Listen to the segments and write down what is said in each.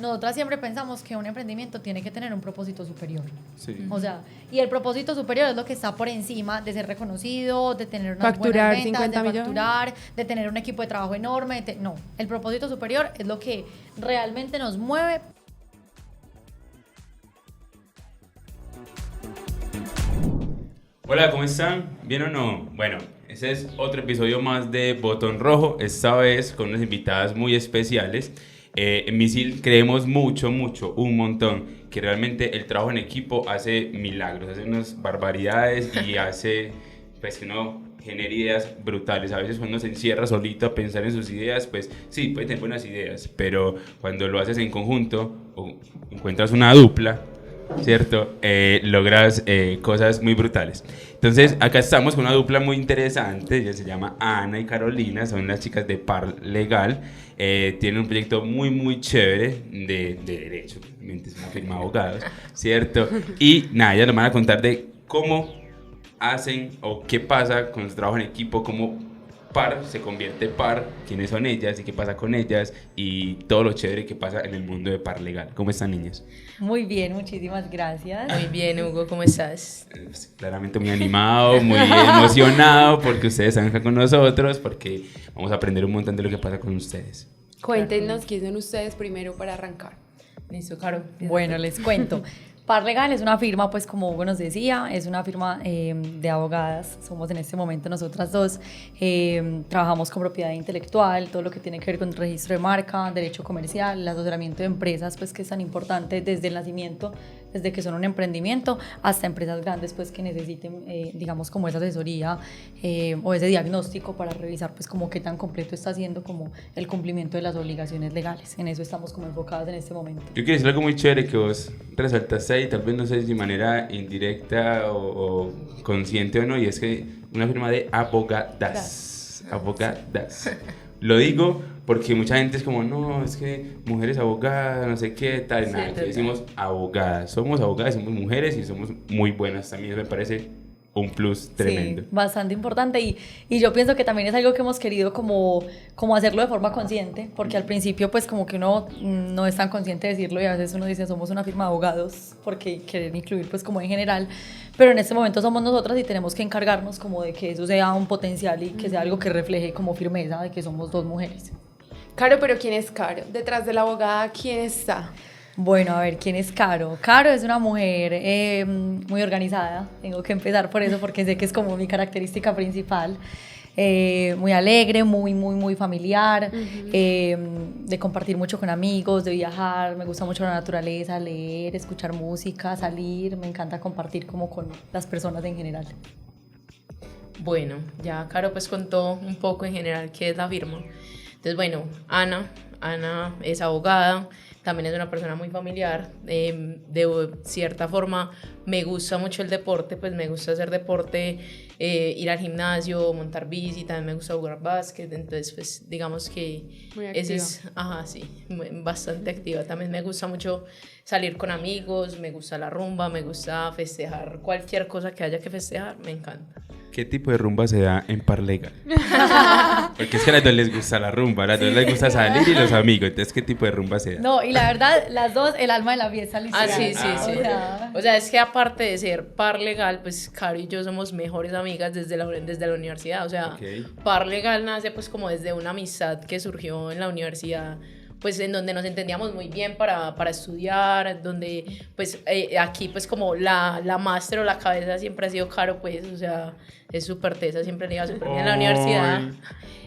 nosotras siempre pensamos que un emprendimiento tiene que tener un propósito superior. Sí. O sea, y el propósito superior es lo que está por encima de ser reconocido, de tener unas Facturar buenas ventas, 50 de millones. facturar, de tener un equipo de trabajo enorme. No, el propósito superior es lo que realmente nos mueve. Hola, ¿cómo están? ¿Bien o no? Bueno, ese es otro episodio más de Botón Rojo, esta vez con unas invitadas muy especiales. En Misil creemos mucho, un montón, que realmente el trabajo en equipo hace milagros, hace unas barbaridades y hace, pues, que uno genera ideas brutales. A veces cuando uno se encierra solito a pensar en sus ideas, pues sí, puede tener buenas ideas, pero cuando lo haces en conjunto o encuentras una dupla, ¿cierto? Logras cosas muy brutales. Entonces, acá estamos con una dupla muy interesante. Ella se llama Ana y Carolina, son las chicas de Par Legal. Tienen un proyecto muy chévere de derecho, realmente es una firma de abogados, ¿cierto? Y nada, ellas nos van a contar de cómo hacen o qué pasa con su trabajo en equipo, cómo Par se convierte en Par, quiénes son ellas y qué pasa con ellas y todo lo chévere que pasa en el mundo de Par Legal. ¿Cómo están, niñas? Muy bien, muchísimas gracias. Muy bien, Hugo, ¿cómo estás? Pues, claramente muy animado, muy emocionado porque ustedes están acá con nosotros, porque vamos a aprender un montón de lo que pasa con ustedes. Cuéntenos quiénes son ustedes primero para arrancar. Listo, Caro. Bueno, les cuento. Par Legal es una firma, pues como Hugo nos decía, es una firma de abogadas. Somos en este momento nosotras dos. Trabajamos con propiedad intelectual, todo lo que tiene que ver con registro de marca, derecho comercial, el asesoramiento de empresas, pues que es tan importante desde el nacimiento, desde que son un emprendimiento, hasta empresas grandes, pues que necesiten, digamos, como esa asesoría o ese diagnóstico para revisar, pues como qué tan completo está haciendo como el cumplimiento de las obligaciones legales. En eso estamos como enfocadas en este momento. Yo quiero decir algo muy chévere que vos resaltaste ahí, tal vez no sé si de manera indirecta o consciente o no, y es que una firma de abogadas. Abogadas. Lo digo porque mucha gente es como, no, es que mujeres abogadas, no sé qué, tal, Sí, nada. Aquí total. decimos abogadas. Somos abogadas, somos mujeres y somos muy buenas también. Eso me parece un plus tremendo. Sí, bastante importante y yo pienso que también es algo que hemos querido como hacerlo de forma consciente, porque al principio pues como que uno no es tan consciente de decirlo y a veces uno dice somos una firma de abogados porque quieren incluir pues como en general, pero en este momento somos nosotras y tenemos que encargarnos como de que eso sea un potencial y que sea algo que refleje como firmeza de que somos dos mujeres. Caro, pero ¿quién es Caro? Detrás de la abogada, ¿quién está? Bueno, a ver, ¿quién es Caro? Caro es una mujer muy organizada, tengo que empezar por eso porque sé que es como mi característica principal, muy alegre, muy familiar, de compartir mucho con amigos, de viajar, me gusta mucho la naturaleza, leer, escuchar música, salir, me encanta compartir como con las personas en general. Bueno, ya Caro pues contó un poco en general qué es la firma. Entonces, bueno, Ana es abogada, también es una persona muy familiar, de cierta forma me gusta mucho el deporte, pues me gusta hacer deporte, ir al gimnasio, montar bici, también me gusta jugar básquet, entonces pues digamos que Muy ese activa. es, sí, bastante activa. También me gusta mucho salir con amigos, me gusta la rumba, me gusta festejar cualquier cosa que haya que festejar, me encanta. ¿Qué tipo de rumba se da en Par Legal? Porque es que a las dos les gusta la rumba, a las dos les gusta salir y los amigos. Entonces, ¿qué tipo de rumba se da? No, y la verdad, las dos, el alma de la fiesta, literal. Sí. O O sea, es que aparte de ser Par Legal, pues Caro y yo somos mejores amigas desde la universidad. O sea, Ok. Par Legal nace pues como desde una amistad que surgió en la universidad, pues en donde nos entendíamos muy bien para estudiar, donde pues aquí pues como la máster o la cabeza siempre ha sido Caro, pues, o sea, es súper tesa, siempre le iba súper bien en la universidad.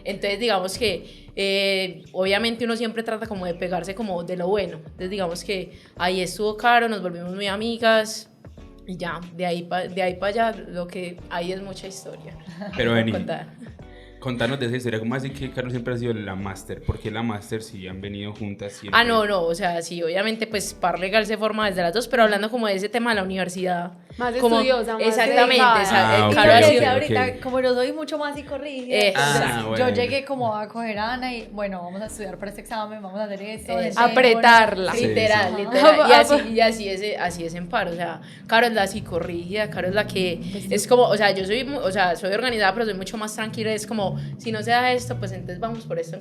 Entonces digamos que obviamente uno siempre trata como de pegarse como de lo bueno. Entonces digamos que ahí estuvo Caro, nos volvimos muy amigas y ya, de ahí para allá, lo que hay es mucha historia. Pero por vení, contar. contanos de esa historia. ¿Cómo así que Carlos siempre ha sido la máster? ¿Por qué la máster si han venido juntas siempre? No, o sea, sí, obviamente pues Par Legal se forma desde las dos, pero hablando como de ese tema de la universidad. Más como, estudiosa, más exactamente, dedicada. Y Caro lo ha que sido- decía ok, ahorita, ok. como yo soy mucho más psicorrígida, Exacto. yo llegué como a coger a Ana y bueno, vamos a estudiar para este examen, vamos a hacer esto. Apretarla. Sí, Literal, sí. literal. Y así es en Par. O sea, Caro es la psicorrígida, Caro es la que es como, o sea, yo soy, soy organizada, pero soy mucho más tranquila. Es como, como, si no se da esto, pues entonces vamos por esto.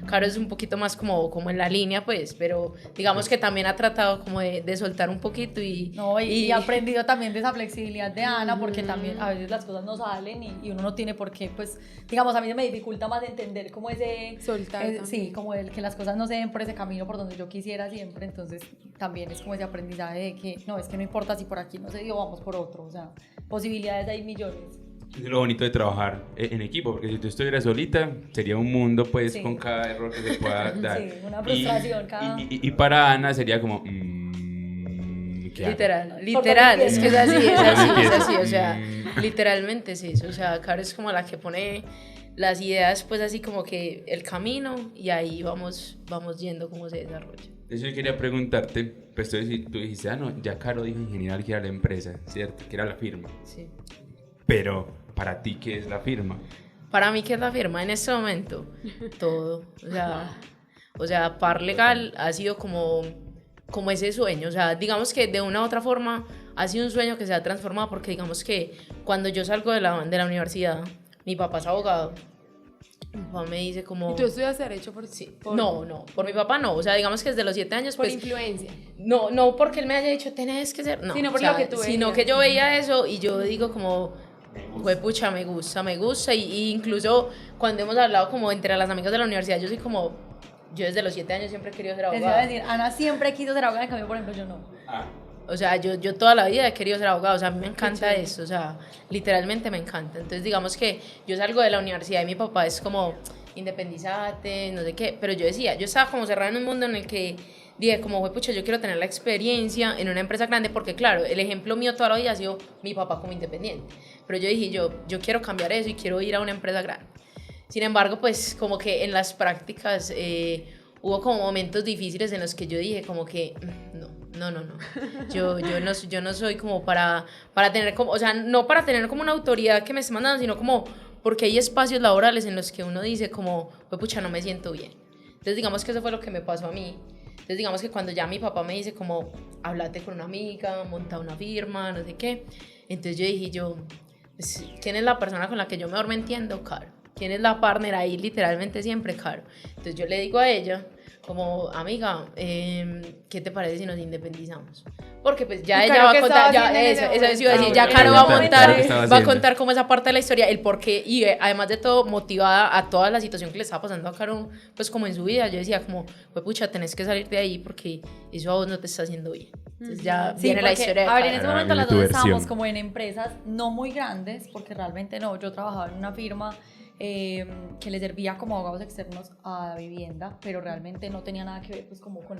Caro es un poquito más como en la línea, pues, pero digamos que también ha tratado como de soltar un poquito y ha aprendido también de esa flexibilidad de Ana, porque también a veces las cosas no salen y uno no tiene por qué, pues, digamos, a mí se me dificulta más entender como ese... Soltar sí, como el que las cosas no se den por ese camino por donde yo quisiera siempre, entonces también es como ese aprendizaje de que, no, es que no importa si por aquí no se dio, vamos por otro, o sea, posibilidades hay millones. Es lo bonito de trabajar en equipo, porque si tú estuvieras solita, sería un mundo, pues, con cada error que se pueda dar. Sí, una frustración y para Ana sería como... ¿qué hago? Literal, es que es así, o sea, literalmente es eso, o sea, Caro es como la que pone las ideas, pues, así como que el camino, y ahí vamos yendo cómo se desarrolla. Eso yo quería preguntarte, pues tú dijiste, no, ya Caro dijo en general que era la empresa, ¿cierto? Que era la firma. Sí. Pero, para ti, ¿qué es la firma? Para mí, ¿qué es la firma en este momento? Todo. O sea, Par Legal ha sido como ese sueño. O sea, digamos que de una u otra forma ha sido un sueño que se ha transformado, porque digamos que cuando yo salgo de la universidad, mi papá es abogado. Mi papá me dice como... ¿Y tú estudias Derecho por sí? No, por mi papá no. O sea, digamos que desde los 7 años, por pues... influencia. No porque él me haya dicho, tenés que ser... No, sino por o sea, lo que tú veías. sino que yo veía eso y yo digo como... Pues pucha, me gusta. Y incluso cuando hemos hablado como entre las amigas de la universidad, yo soy como... Yo desde los 7 años siempre he querido ser Les abogada. iba a decir, Ana siempre quiso ser abogada, en cambio, por ejemplo, yo no. O sea, yo toda la vida he querido ser abogada, o sea, a mí me encanta eso, o sea, literalmente me encanta. Entonces, digamos que yo salgo de la universidad y mi papá es como, independizate, no sé qué, pero yo decía, yo estaba como cerrada en un mundo en el que dije como, pucha, yo quiero tener la experiencia en una empresa grande, porque claro, el ejemplo mío toda la vida ha sido mi papá como independiente, pero yo dije, yo quiero cambiar eso y quiero ir a una empresa grande. Sin embargo, pues como que en las prácticas hubo como momentos difíciles en los que yo dije como que no. Yo no soy como para tener como, o sea, no para tener como una autoridad que me esté mandando, sino como porque hay espacios laborales en los que uno dice como, pues pucha, no me siento bien. Entonces digamos que eso fue lo que me pasó a mí. Entonces digamos que cuando ya mi papá me dice como, háblate con una amiga, monta una firma, no sé qué. Entonces yo dije, pues, ¿quién es la persona con la que yo mejor me entiendo? Caro. ¿Quién es la partner ahí literalmente siempre? Caro. Entonces yo le digo a ella como, amiga, ¿qué te parece si nos independizamos? Porque pues ya ella va a contar, eso iba a decir, ya Caro va a contar como esa parte de la historia, el por qué, y además de todo, motivada a toda la situación que le estaba pasando a Caro, pues como en su vida, yo decía como, pues pucha, tenés que salir de ahí porque eso a vos no te está haciendo bien. Entonces ya viene la historia de Caro. A ver, en Caro. ese momento las Tu dos versión. estábamos como en empresas no muy grandes, porque realmente no, yo trabajaba en una firma que le servía como abogados externos a vivienda, pero realmente no tenía nada que ver pues como con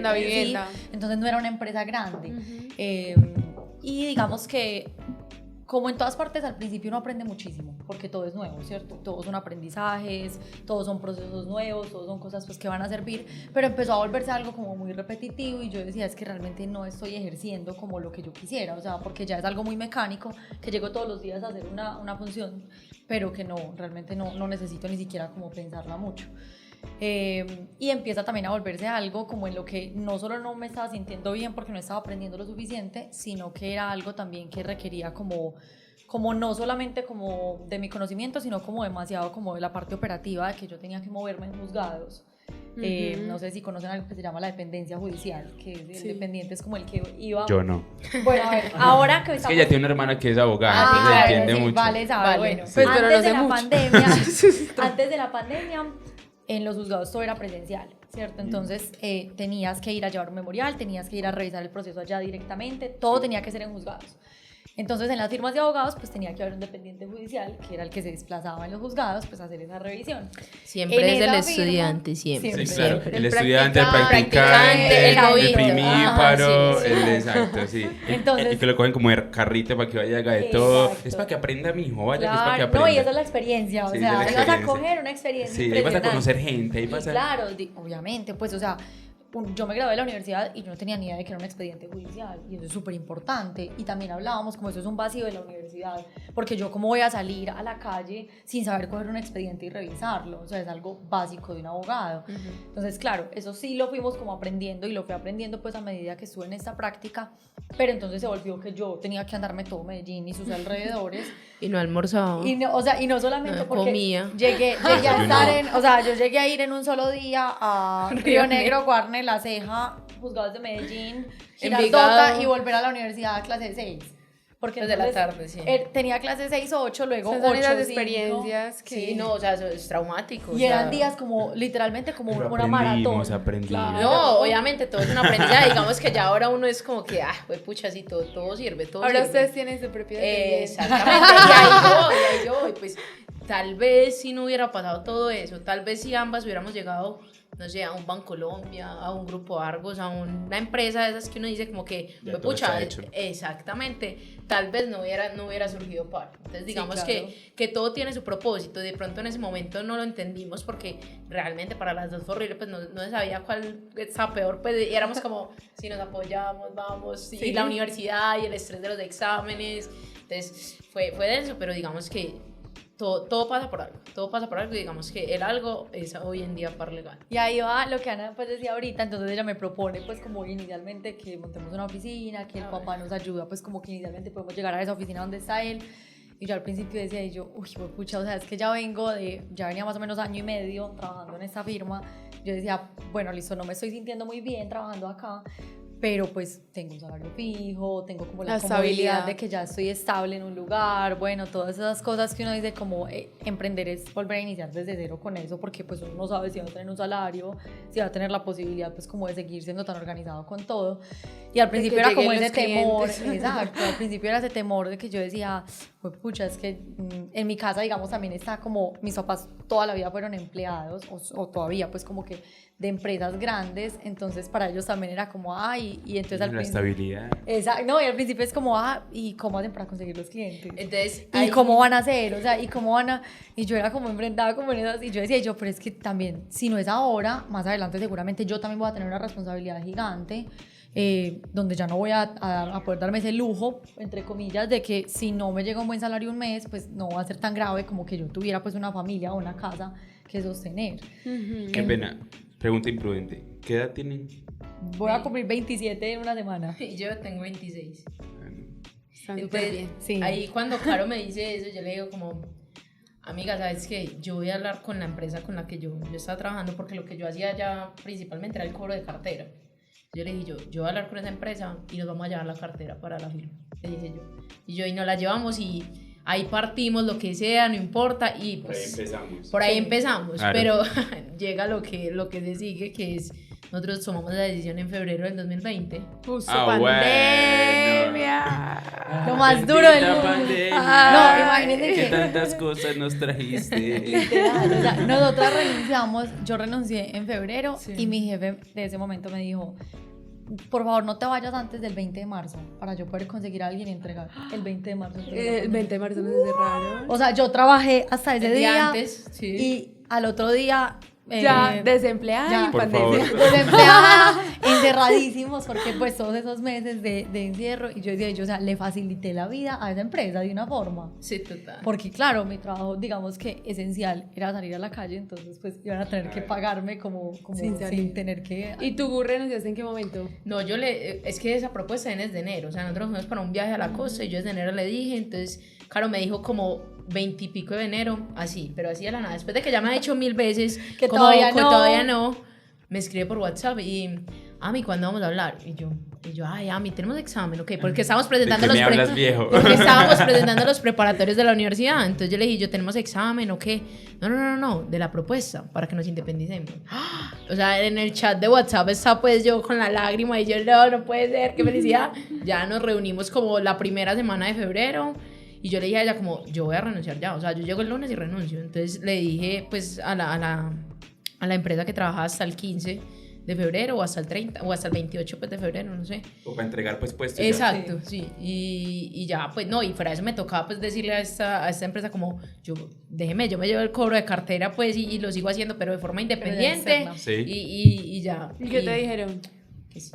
la vivienda. Sí, entonces no era una empresa grande. Y digamos que como en todas partes al principio uno aprende muchísimo porque todo es nuevo, ¿cierto? Todos son aprendizajes, todos son procesos nuevos, todos son cosas pues que van a servir, pero empezó a volverse algo como muy repetitivo y yo decía, es que realmente no estoy ejerciendo como lo que yo quisiera, o sea, porque ya es algo muy mecánico, que llego todos los días a hacer una función, pero que no, realmente no necesito ni siquiera como pensarla mucho. Y empieza también a volverse algo como en lo que no solo no me estaba sintiendo bien porque no estaba aprendiendo lo suficiente, sino que era algo también que requería como no solamente como de mi conocimiento, sino como demasiado como de la parte operativa de que yo tenía que moverme en juzgados. No sé si conocen algo que se llama la dependencia judicial, que es el dependiente es como el que iba... Yo no. Bueno, a ver, ahora que Es que ella tiene una hermana que es abogada, entonces claro, entiende sí, mucho. Vale, sabe, Vale. bueno. Pues, pero no sé mucho. Antes de la pandemia, en los juzgados todo era presencial, ¿cierto? Entonces tenías que ir a llevar un memorial, tenías que ir a revisar el proceso allá directamente, todo tenía que ser en juzgados. Entonces en las firmas de abogados pues tenía que haber un dependiente judicial que era el que se desplazaba en los juzgados pues a hacer esa revisión. Siempre En es el esa estudiante, siempre. Sí, claro. siempre. El estudiante, el practicante, practicante, el el bobito. primíparo, Ajá, sí. exacto, sí. Entonces- Y que lo cogen como de carrito para que vaya y haga de todo. Exacto. Es para que aprenda, mijo, vaya, que es para que Claro, aprenda. no, y esa es la experiencia, o Sí, sea, esa es la ibas a experiencia. coger una experiencia Sí, ahí vas a impresionante. conocer gente, ahí vas a... Claro, obviamente, pues, o sea, yo me gradué de la universidad y yo no tenía ni idea de que era un expediente judicial, y eso es súper importante. Y también hablábamos como eso es un vacío de la universidad, porque yo cómo voy a salir a la calle sin saber coger un expediente y revisarlo, o sea, es algo básico de un abogado. Entonces, claro, eso sí lo fuimos como aprendiendo, y lo fui aprendiendo pues a medida que estuve en esta práctica, pero entonces se volvió que yo tenía que andarme todo Medellín y sus alrededores. Y no almorzaba. Y no, o sea, y no solamente No porque comía. llegué a estar en, o sea, yo llegué a ir en un solo día a Río Negro, Guarne, La Ceja, Juzgados de Medellín, Girardota, Envigado. y volver a la universidad a clase 6. Porque Desde la entonces, tarde, sí. tenía clase 6 o 8, luego Son 8, esas 5. experiencias que... Sí, no, o sea, eso es traumático. Y eran días como, literalmente como Pero una maratón. aprendimos. Claro. No, obviamente todo es una aprendizaje. Digamos que ya ahora uno es como que, pues pucha, sí, todo sirve, todo Ahora sirve. ustedes tienen su propio expediente. Exactamente, y ahí yo, y pues tal vez si no hubiera pasado todo eso, tal vez si ambas hubiéramos llegado, no sé, a un Bancolombia, a un Grupo Argos, a una empresa de esas que uno dice como que, Ya pues, todo pucha, está hecho. exactamente, tal vez no hubiera surgido par. Entonces digamos claro. que todo tiene su propósito, de pronto en ese momento no lo entendimos porque realmente para las dos fue horrible, pues no se sabía cuál estaba peor, pues y éramos como, si nos apoyamos, vamos, y Sí. la universidad y el estrés de los exámenes, entonces fue denso, pero digamos que todo pasa por algo, y digamos que el algo es hoy en día par legal. Y ahí va lo que Ana pues decía ahorita, entonces ella me propone pues como inicialmente que montemos una oficina, que el papá nos ayuda, pues como que inicialmente podemos llegar a esa oficina donde está él. Y yo al principio decía, y yo, uy, pucha, o sea, es que ya venía más o menos año y medio trabajando en esta firma. Yo decía, bueno, listo, no me estoy sintiendo muy bien trabajando acá, pero pues tengo un salario fijo, tengo como la La comodidad estabilidad. de que ya estoy estable en un lugar, bueno, todas esas cosas que uno dice como emprender es volver a iniciar desde cero con eso, porque pues uno no sabe si va a tener un salario, si va a tener la posibilidad pues como de seguir siendo tan organizado con todo. Y al principio que era como lleguen ese los temor, clientes. exacto, al principio era ese temor de que yo decía, pues pucha, es que en mi casa digamos también está como, mis papás toda la vida fueron empleados, o todavía pues como que de empresas grandes, entonces para ellos también era como, y entonces al La principio... estabilidad. Exacto, no, y al principio es como, ¿y cómo hacen para conseguir los clientes? Entonces, ¿Y cómo van a hacer? O sea, ¿y cómo van a...? Y yo era como enfrentada como en esas, y yo decía, pero es que también, si no es ahora, más adelante seguramente yo también voy a tener una responsabilidad gigante, donde ya no voy a poder darme ese lujo, entre comillas, de que si no me llega un buen salario un mes, pues no va a ser tan grave como que yo tuviera pues una familia o una casa que sostener. Qué pena. Pregunta imprudente. ¿Qué edad tienen? Voy a cumplir 27 en una semana. y yo tengo 26. Están súper Entonces, bien. Sí. ahí cuando Caro me dice eso, yo le digo como, amiga, ¿sabes qué? Yo voy a hablar con la empresa con la que yo estaba trabajando, porque lo que yo hacía ya principalmente era el cobro de cartera. Yo le dije, yo voy a hablar con esa empresa y nos vamos a llevar la cartera para la firma, le dije yo. Y nos la llevamos y ahí partimos lo que sea, no importa, y pues por ahí empezamos, Claro. pero llega lo que se sigue, que es, nosotros tomamos la decisión en febrero del 2020. Justo Bueno. pandemia. Lo más duro del Bendita mundo. pandemia. No, imagínense que que- tantas cosas nos trajiste. Literal, o sea, nosotras renunciamos, yo renuncié en febrero, Sí. y mi jefe de ese momento me dijo, por favor no te vayas antes del 20 de marzo para yo poder conseguir a alguien y entregar el 20 de marzo. El 20 de marzo nos cerraron. O sea, yo trabajé hasta ese El día día antes, sí. y al otro día... Ya, desempleada ya. y Por pandemia. favor. desempleada, encerradísimos, porque pues todos esos meses de encierro, y yo decía, o sea, le facilité la vida a esa empresa de una forma. Sí, total. Porque claro, mi trabajo, digamos que esencial era salir a la calle, entonces pues iban a tener que pagarme como Sin sin, salir. tener que... ¿Y tú renunciaste en qué momento? No, es que esa propuesta viene desde enero, o sea, nosotros fuimos para un viaje a la costa y yo desde enero le dije, entonces, Caro me dijo como 20 y pico de enero, así, pero así de la nada, después de que ya me ha dicho 1000 veces Que como todavía que no. todavía no, me escribe por WhatsApp y, Ami, ¿cuándo vamos a hablar? Y yo, ay, Ami, tenemos examen, ok, porque estábamos presentando ¿De qué los me hablas, viejo? porque estábamos presentando los preparatorios de la universidad, entonces yo le dije, yo tenemos examen, ok, no, de la propuesta, para que nos independicemos. ¡Ah! O sea, en el chat de WhatsApp está pues yo con la lágrima y yo, no puede ser, qué felicidad. Ya nos reunimos como la primera semana de febrero y yo le dije a ella como, yo voy a renunciar ya, o sea, yo llego el lunes y renuncio. Entonces le dije pues a la empresa que trabajaba hasta el 15 de febrero o hasta el 30 o hasta el 28 pues, de febrero, no sé. O para entregar pues puestos. Exacto, sí. Y ya, pues no, y fuera de eso me tocaba pues decirle a esta empresa como, yo me llevo el cobro de cartera pues y lo sigo haciendo, pero de forma independiente. Sí. Y ya. ¿Y qué te dijeron? Que sí.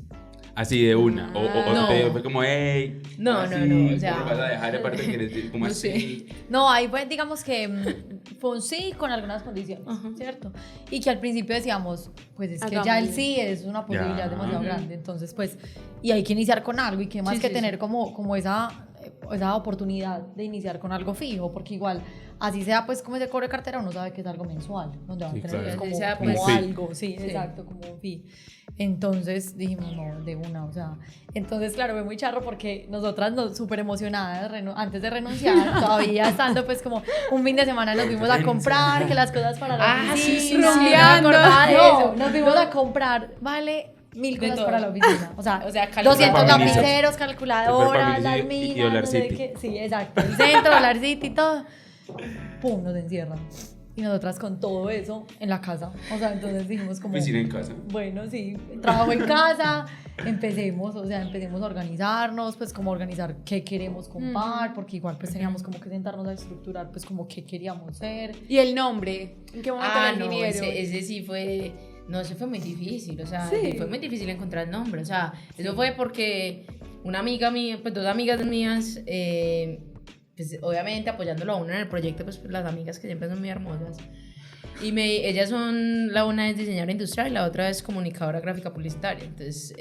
Así de una. O No. fue como, hey. No, así, no, o sea, ¿cómo vas a dejar aparte que decir como no así? No, ahí pues digamos que fue un sí con algunas condiciones, ¿cierto? Y que al principio decíamos, pues es que ya el sí es una posibilidad Ya. demasiado grande, entonces pues, y hay que iniciar con algo y qué más Sí, que sí, tener sí. como esa oportunidad de iniciar con algo fijo, porque igual, así sea pues como ese cobro de cartera, uno sabe que es algo mensual, donde va a Sí, tener claro. como, Sea, como pues, sí. algo, sí, exacto, como un fee. Entonces dijimos, no, de una, o sea, entonces claro, fue muy charro porque nosotras nos súper emocionadas antes de renunciar, todavía estando pues como un fin de semana nos fuimos a comprar, que las cosas para la Ah, sí, sí, oficina, sí, no me rumbeando. acordaba de No, eso, nos fuimos a comprar, vale, 1000 De cosas todo. para la oficina, o sea, calculadora. 200 Familias. lapiceros, calculadoras, Familias las y minas, Dollar no sé City. qué, sí, exacto, el centro, Dollar City y todo, pum, nos encierran. Y nosotras con todo eso en la casa. O sea, entonces dijimos como... Oficina en casa. Bueno, sí, trabajo en casa, empecemos a organizarnos, pues como organizar qué queremos comprar, porque igual pues teníamos como que sentarnos a estructurar pues como qué queríamos ser. ¿Y el nombre? ¿En qué momento Ah, lo no, definieron? ese sí fue... No, eso fue muy difícil, o sea, Sí. fue muy difícil encontrar el nombre, o sea, eso fue porque una amiga mía, pues 2 amigas mías, pues obviamente apoyándolo a uno en el proyecto, pues las amigas que siempre son muy hermosas, y ellas son, la una es diseñadora industrial y la otra es comunicadora gráfica publicitaria, entonces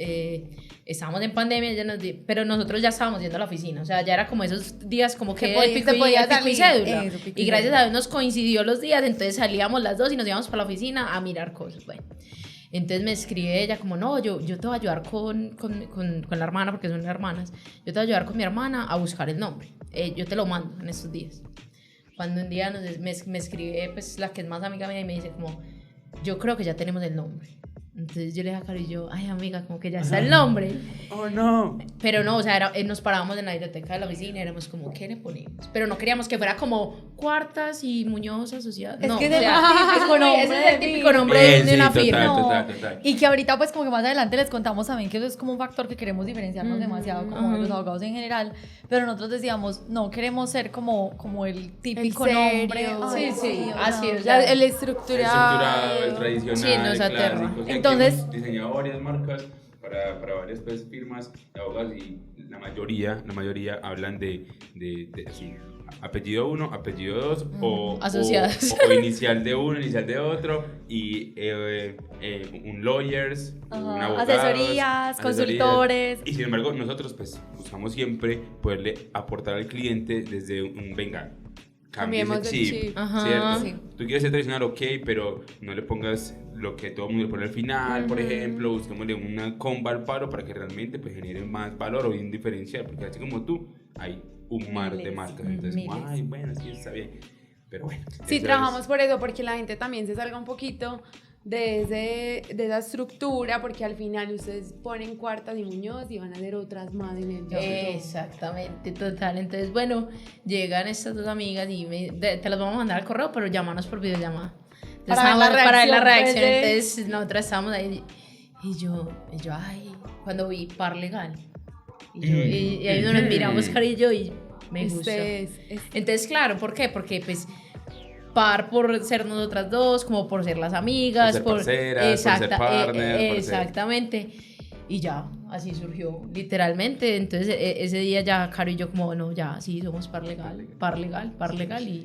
estábamos en pandemia, pero nosotros ya estábamos yendo a la oficina, o sea, ya era como esos días como que el pico se podía el pico y salir. cédula, Eso, pico y y gracias cédula. a Dios nos coincidió los días, entonces salíamos las dos y nos íbamos para la oficina a mirar cosas, bueno. Entonces me escribe ella como, no, yo te voy a ayudar con la hermana, porque son hermanas, yo te voy a ayudar con mi hermana a buscar el nombre, yo te lo mando en estos días. Cuando un día me escribe, pues la que es más amiga mía y me dice como, yo creo que ya tenemos el nombre. Entonces yo le dije a Caro y yo, ay amiga, como que ya está el nombre. Oh, no. Pero no, o sea, nos parábamos en la biblioteca de la oficina y éramos como, ¿qué le ponemos? Pero no queríamos que fuera como Cuartas y Muñoz Asociados. Es No, que o sea, ese es el típico nombre de Sí, una total, firma. total. Y que ahorita pues como que más adelante les contamos también que eso es como un factor que queremos diferenciarnos demasiado como de los abogados en general, pero nosotros decíamos, no queremos ser como el típico serio. nombre. Ay, Sí, sí, o así sea, es. Ya. El El estructurado. el tradicional, Sí, nos aterra. clásico. O sea, Entonces- que hemos diseñado varias marcas para varias pues, firmas de abogados y la mayoría hablan de así, apellido 1, apellido 2 o Asociadas. o inicial de uno, inicial de otro y un lawyers, un Ajá, abogado, asesorías, consultores. Y sin embargo, nosotros pues buscamos siempre poderle aportar al cliente desde un venga. Cambiemos Cambiemos el el chip, chip. Ajá. ¿cierto? Sí. Tú quieres ser tradicional, ok, pero no le pongas lo que todo el mundo le pone al final, por ejemplo, busquémosle una comba al palo para que realmente pues, genere más valor o un diferencial, porque así como tú, hay un mar de Miles, marcas, entonces, como, miles. ay, bueno, sí, está bien, pero bueno. Sí, eso trabajamos es- por eso, porque la gente también se salga un poquito de esa estructura, porque al final ustedes ponen Cuartas y Muñoz y van a hacer otras más en el Exactamente, total. Entonces, bueno, llegan estas 2 amigas y te las vamos a mandar al correo, pero llámanos por videollamada. Entonces, Para ver la para ver la reacción, reacción. pues, Entonces, nosotras estábamos ahí y yo, ay, cuando vi Par Legal. Y ahí nos miramos, Cari y yo, y me gusta. Entonces, claro, ¿por qué? Porque, pues, Par por ser nosotras dos, como por ser las amigas, Por ser parceras, por ser partner, por ser- exactamente. Y ya, así surgió, literalmente. Entonces, ese día ya Caro y yo como, no, ya, sí, somos par legal.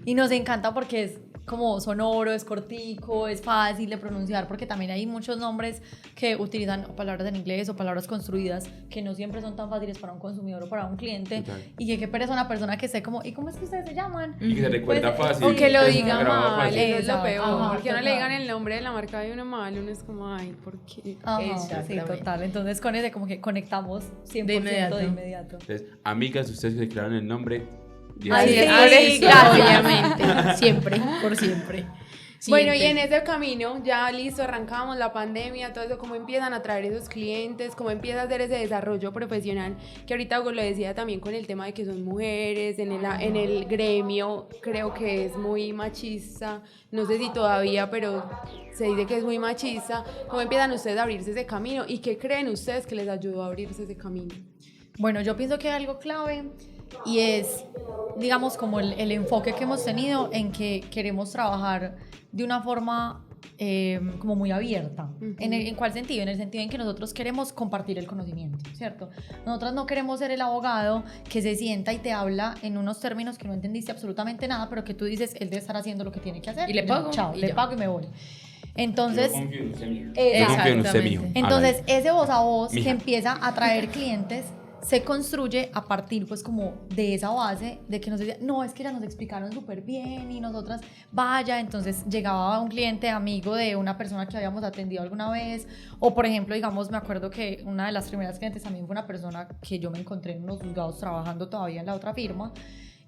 Y nos encanta porque es como sonoro, es cortico, es fácil de pronunciar, porque también hay muchos nombres que utilizan palabras en inglés o palabras construidas que no siempre son tan fáciles para un consumidor o para un cliente. Total. Y que qué pereza una persona que esté como, ¿y cómo es que ustedes se llaman? Y que se recuerda Pues, fácil. O que lo es diga grabado mal, fácil. eso es lo Exacto. peor. Ajá, Porque no le total. digan el nombre de la marca de uno mal, uno es como, ay, ¿por qué? Ajá, sí, Exactamente. total. Entonces con ese como que conectamos 100% de inmediato. Entonces, amigas, ustedes que crearon el nombre, Ay, Sí, sí, por eso. gracias. obviamente, siempre, por siempre. Bueno, y en ese camino, ya listo, arrancamos la pandemia, todo eso, ¿cómo empiezan a traer esos clientes? ¿Cómo empieza a hacer ese desarrollo profesional? Que ahorita Hugo lo decía también con el tema de que son mujeres, en el gremio creo que es muy machista, no sé si todavía, pero se dice que es muy machista. ¿Cómo empiezan ustedes a abrirse ese camino? ¿Y qué creen ustedes que les ayudó a abrirse ese camino? Bueno, yo pienso que hay algo clave y es, digamos, como el enfoque que hemos tenido en que queremos trabajar de una forma como muy abierta. ¿En cuál sentido? En el sentido en que nosotros queremos compartir el conocimiento, ¿cierto? Nosotros no queremos ser el abogado que se sienta y te habla en unos términos que no entendiste absolutamente nada, pero que tú dices, él debe estar haciendo lo que tiene que hacer. Y le pago. Chao, Y le ya. pago y me voy. Entonces, Yo confío en usted, mijo. Exactamente. Yo confío en usted, mijo. Entonces, Hágale. ese voz a voz Mija. que empieza a traer clientes se construye a partir, pues, como de esa base de que nos decía, no, es que ya nos explicaron súper bien y nosotras, vaya. Entonces llegaba un cliente amigo de una persona que habíamos atendido alguna vez, o por ejemplo, digamos, me acuerdo que una de las primeras clientes también fue una persona que yo me encontré en unos juzgados trabajando todavía en la otra firma.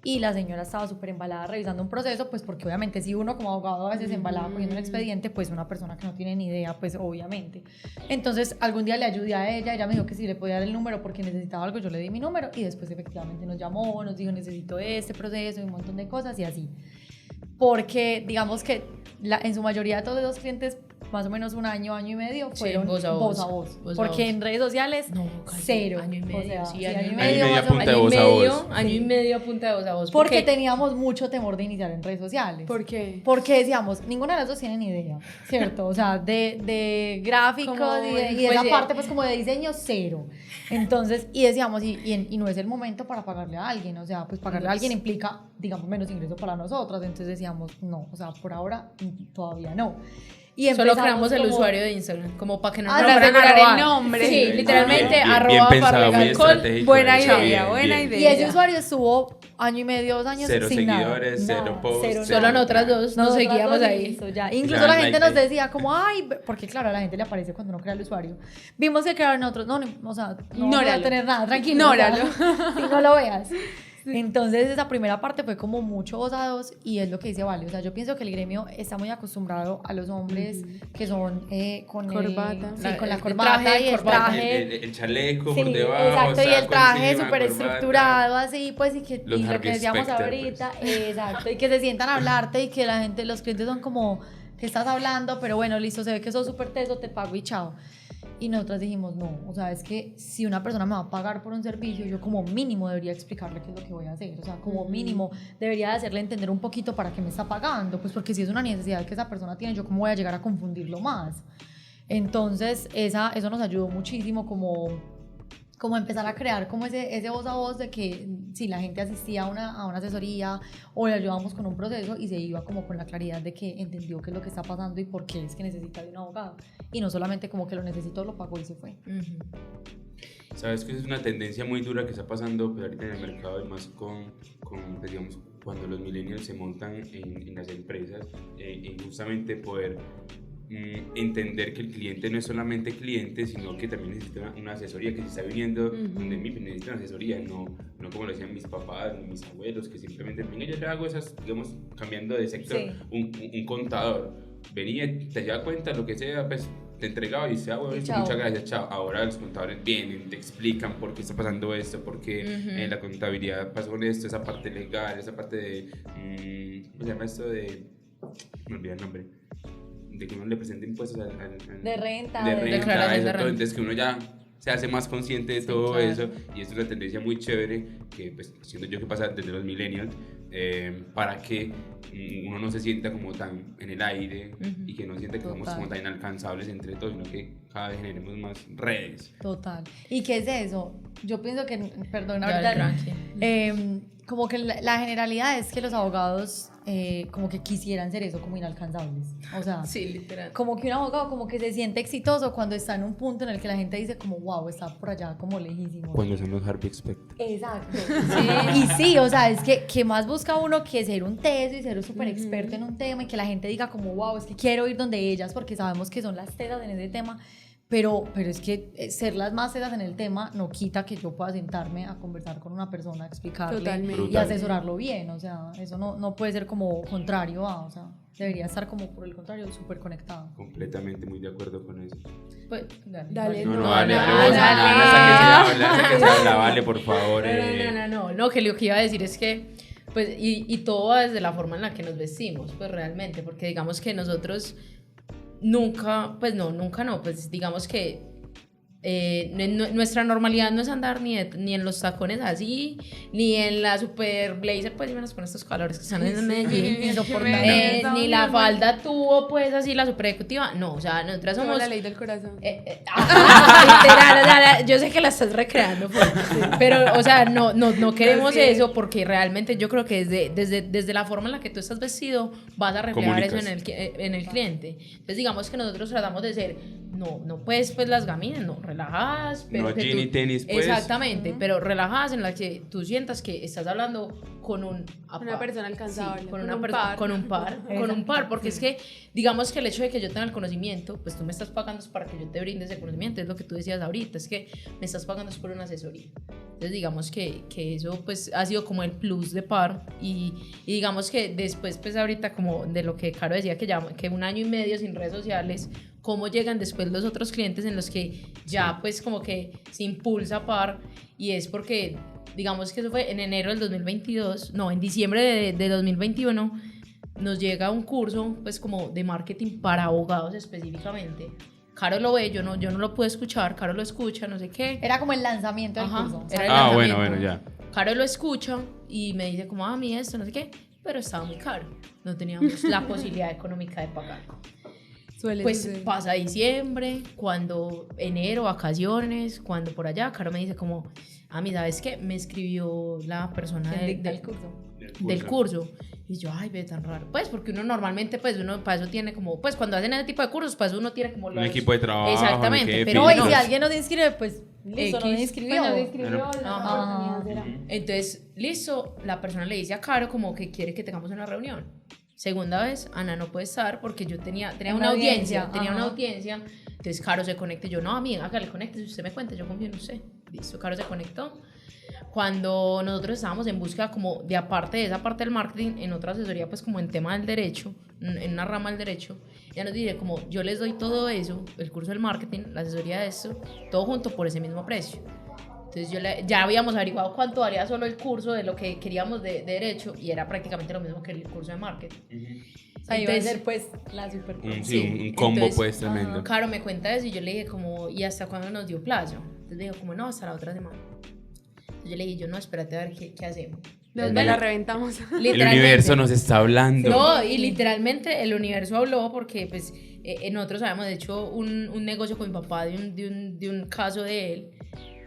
Y la señora estaba súper embalada revisando un proceso, pues porque obviamente si uno como abogado a veces se embalaba cogiendo un expediente, pues una persona que no tiene ni idea, pues obviamente. Entonces algún día le ayudé a ella me dijo que si le podía dar el número porque necesitaba algo, yo le di mi número y después efectivamente nos llamó, nos dijo necesito este proceso y un montón de cosas y así. Porque digamos que en su mayoría de todos los clientes, más o menos un año, año y medio, fueron voz a voz. voz. Porque en redes sociales, No, casi cero. año y medio, O sea, sí, sí, año y año y medio. medio, Año y medio más o a punta menos. de voz a voz. Año y medio a punta de voz a voz. Porque teníamos mucho temor de iniciar en redes sociales. ¿Por qué? Porque decíamos, ninguna de las dos tiene ni idea, ¿cierto? O sea, de gráficos Como, y de pues, esa parte, pues como de diseño, cero. Entonces, y decíamos, y no es el momento para pagarle a alguien, o sea, pues pagarle a alguien implica, digamos, menos ingreso para nosotras. Entonces decíamos, no, o sea, por ahora todavía no. Y solo empezamos creamos el como- usuario de Instagram, como para que no Ah, nos para fueran a asegurar robar. el nombre. Sí, Bien, literalmente, bien, bien arroba pensado, muy parlegalcol. estratégico. Buena eso, idea, buena bien. idea. Y ese usuario estuvo año y medio, 2 años Cero sin seguidores, nada. cero posts, cero cero Solo nosotras dos nos Nosotras seguíamos dos ahí. listo, ya. Incluso dan la gente like nos ahí. decía como, ay, porque claro, a la gente le aparece cuando uno crea el usuario. Vimos que crearon otros, no, o sea, no vamos a Ignóralo. tener nada, tranquilo. Ignóralo. O sea, si no lo veas. Entonces esa primera parte fue como mucho voz a voz y es lo que dice Vale, o sea, yo pienso que el gremio está muy acostumbrado a los hombres que son con Corbata. con la El corbata traje, y el corbata. traje. El chaleco Sí, por debajo, exacto, y el saco traje encima, súper corbata. estructurado, así, pues, y, que, Los y lo Harvey que decíamos Specter, ahorita, exacto, y que se sientan a hablarte y que la gente, los clientes son como, ¿qué estás hablando? Pero bueno, listo, se ve que sos súper teso, te pago y chao. Y nosotras dijimos, no, o sea, es que si una persona me va a pagar por un servicio, yo como mínimo debería explicarle qué es lo que voy a hacer, o sea, como mínimo debería de hacerle entender un poquito para qué me está pagando, pues porque si es una necesidad que esa persona tiene, yo cómo voy a llegar a confundirlo más. Entonces, eso nos ayudó muchísimo como empezar a crear como ese voz a voz de que si la gente asistía a una asesoría o le ayudábamos con un proceso y se iba como con la claridad de que entendió qué es lo que está pasando y por qué es que necesita de un abogado. Y no solamente como que lo necesitó, lo pagó y se fue. Ujú. Sabes que es una tendencia muy dura que está pasando pues, ahorita en el mercado y más pues, digamos, cuando los millennials se montan en las empresas, en justamente poder entender que el cliente no es solamente cliente, sino que también necesita una asesoría, que si está viniendo donde mí necesita una asesoría, no como lo decían mis papás, ni mis abuelos, que simplemente, venga, yo le hago esas, digamos, cambiando de sector, Sí. un contador, venía, te da cuenta, lo que sea, pues te entregaba y dice, bueno, Y listo, chao. muchas gracias, chao. Ahora los contadores vienen, te explican por qué está pasando esto, por qué la contabilidad pasó con esto, esa parte legal, esa parte de, ¿cómo se llama esto de, me olvidé el nombre, de que uno le presenta impuestos De renta, de de renta, declaración eso, de todo. renta. Entonces que uno ya se hace más consciente de Sí, todo claro. eso, y es una tendencia muy chévere que pues siento yo que pasa desde los millennials, para que uno no se sienta como tan en el aire y que no sienta que somos Total. como tan inalcanzables entre todos, sino que cada vez generemos más redes. Total. ¿Y qué es eso? Yo pienso que, perdón, Dale, ahorita, tranqui. como que la generalidad es que los abogados como que quisieran ser eso, como inalcanzables. O sea, Sí, literal. como que un abogado como que se siente exitoso cuando está en un punto en el que la gente dice como, wow, está por allá como lejísimo. Cuando son los Harvey Specter. Exacto. Sí. Y sí, o sea, es que más busca uno que ser un teso y ser súper experto en un tema y que la gente diga como, wow, es que quiero ir donde ellas porque sabemos que son las tesas en ese tema. Pero es que ser las más cedas en el tema no quita que yo pueda sentarme a conversar con una persona, explicarle Totalmente. y asesorarlo bien. O sea, eso no puede ser como contrario a, o sea, debería estar como por el contrario, súper conectado. Completamente muy de acuerdo con eso. Pues, Dale, No, no, vale, no, vale, vale, por favor. No, que lo que iba a decir es que, pues, y todo va desde la forma en la que nos vestimos, pues realmente, porque digamos que nosotros nunca, pues digamos que nuestra normalidad no es andar ni en los tacones así, ni en la super blazer, pues menos con estos calores que están en Medellín, ni la falda tubo, pues así, la super ejecutiva, no, o sea, nosotras somos... la ley del corazón. Literal, o sea, yo sé que la estás recreando, pues, pero, o sea, no queremos eso, porque realmente yo creo que desde la forma en la que tú estás vestido, vas a reflejar eso en el cliente. Entonces, digamos que nosotros tratamos de ser, no pues las gaminas, no, relajadas, pero no que jean y tenis, pues. Exactamente, pero relajadas en las que tú sientas que estás hablando con una persona alcanzable, sí, con un par, porque es que digamos que el hecho de que yo tenga el conocimiento, pues tú me estás pagando para que yo te brinde ese conocimiento, es lo que tú decías ahorita, es que me estás pagando por una asesoría. Entonces digamos que eso pues ha sido como el plus de Par y digamos que después pues ahorita como de lo que Caro decía que 1 año y medio sin redes sociales, cómo llegan después los otros clientes en los que ya pues como que se impulsa Par, y es porque digamos que eso fue en enero del 2022, no, en diciembre de 2021 nos llega un curso pues como de marketing para abogados específicamente. Caro lo ve, yo no lo pude escuchar, Caro lo escucha, no sé qué. Era como el lanzamiento del Ajá, curso. era el lanzamiento. Bueno, ya. Caro lo escucha y me dice como, mi esto, no sé qué, pero estaba muy caro, no teníamos la posibilidad económica de pagarlo. Pues pasa diciembre, cuando enero, vacaciones, cuando por allá, Caro me dice como, ¿sabes qué? Me escribió la persona del curso. Y yo, ay, ve tan raro. Pues porque uno normalmente, pues uno para eso tiene como, pues cuando hacen ese tipo de cursos, para eso uno tiene como un equipo de trabajo. Exactamente. Pero y si alguien no se inscribe, pues listo, no se inscribió. Entonces, listo, la persona le dice a Caro como que quiere que tengamos una reunión. Segunda vez, Ana no puede estar porque yo tenía una audiencia. Entonces Caro se conecta y yo, no, amiga, hágale, conecte, si usted me cuenta, yo confío en usted. Listo, Caro se conectó. Cuando nosotros estábamos en búsqueda como de aparte de esa parte del marketing, en otra asesoría pues como en tema del derecho, en una rama del derecho, ella nos dice como yo les doy todo eso, el curso del marketing, la asesoría de esto, todo junto por ese mismo precio. Entonces ya habíamos averiguado cuánto daría solo el curso de lo que queríamos de derecho y era prácticamente lo mismo que el curso de marketing. Ahí va a ser pues la super un combo. Entonces, pues tremendo. Caro me cuenta eso y yo le dije como, ¿y hasta cuándo nos dio plazo? Entonces le digo como, no, hasta la otra semana. Entonces yo le dije, no, espérate a ver qué hacemos. ¿Dónde la reventamos? El universo nos está hablando. No, y literalmente el universo habló porque pues nosotros habíamos hecho un negocio con mi papá de un caso de él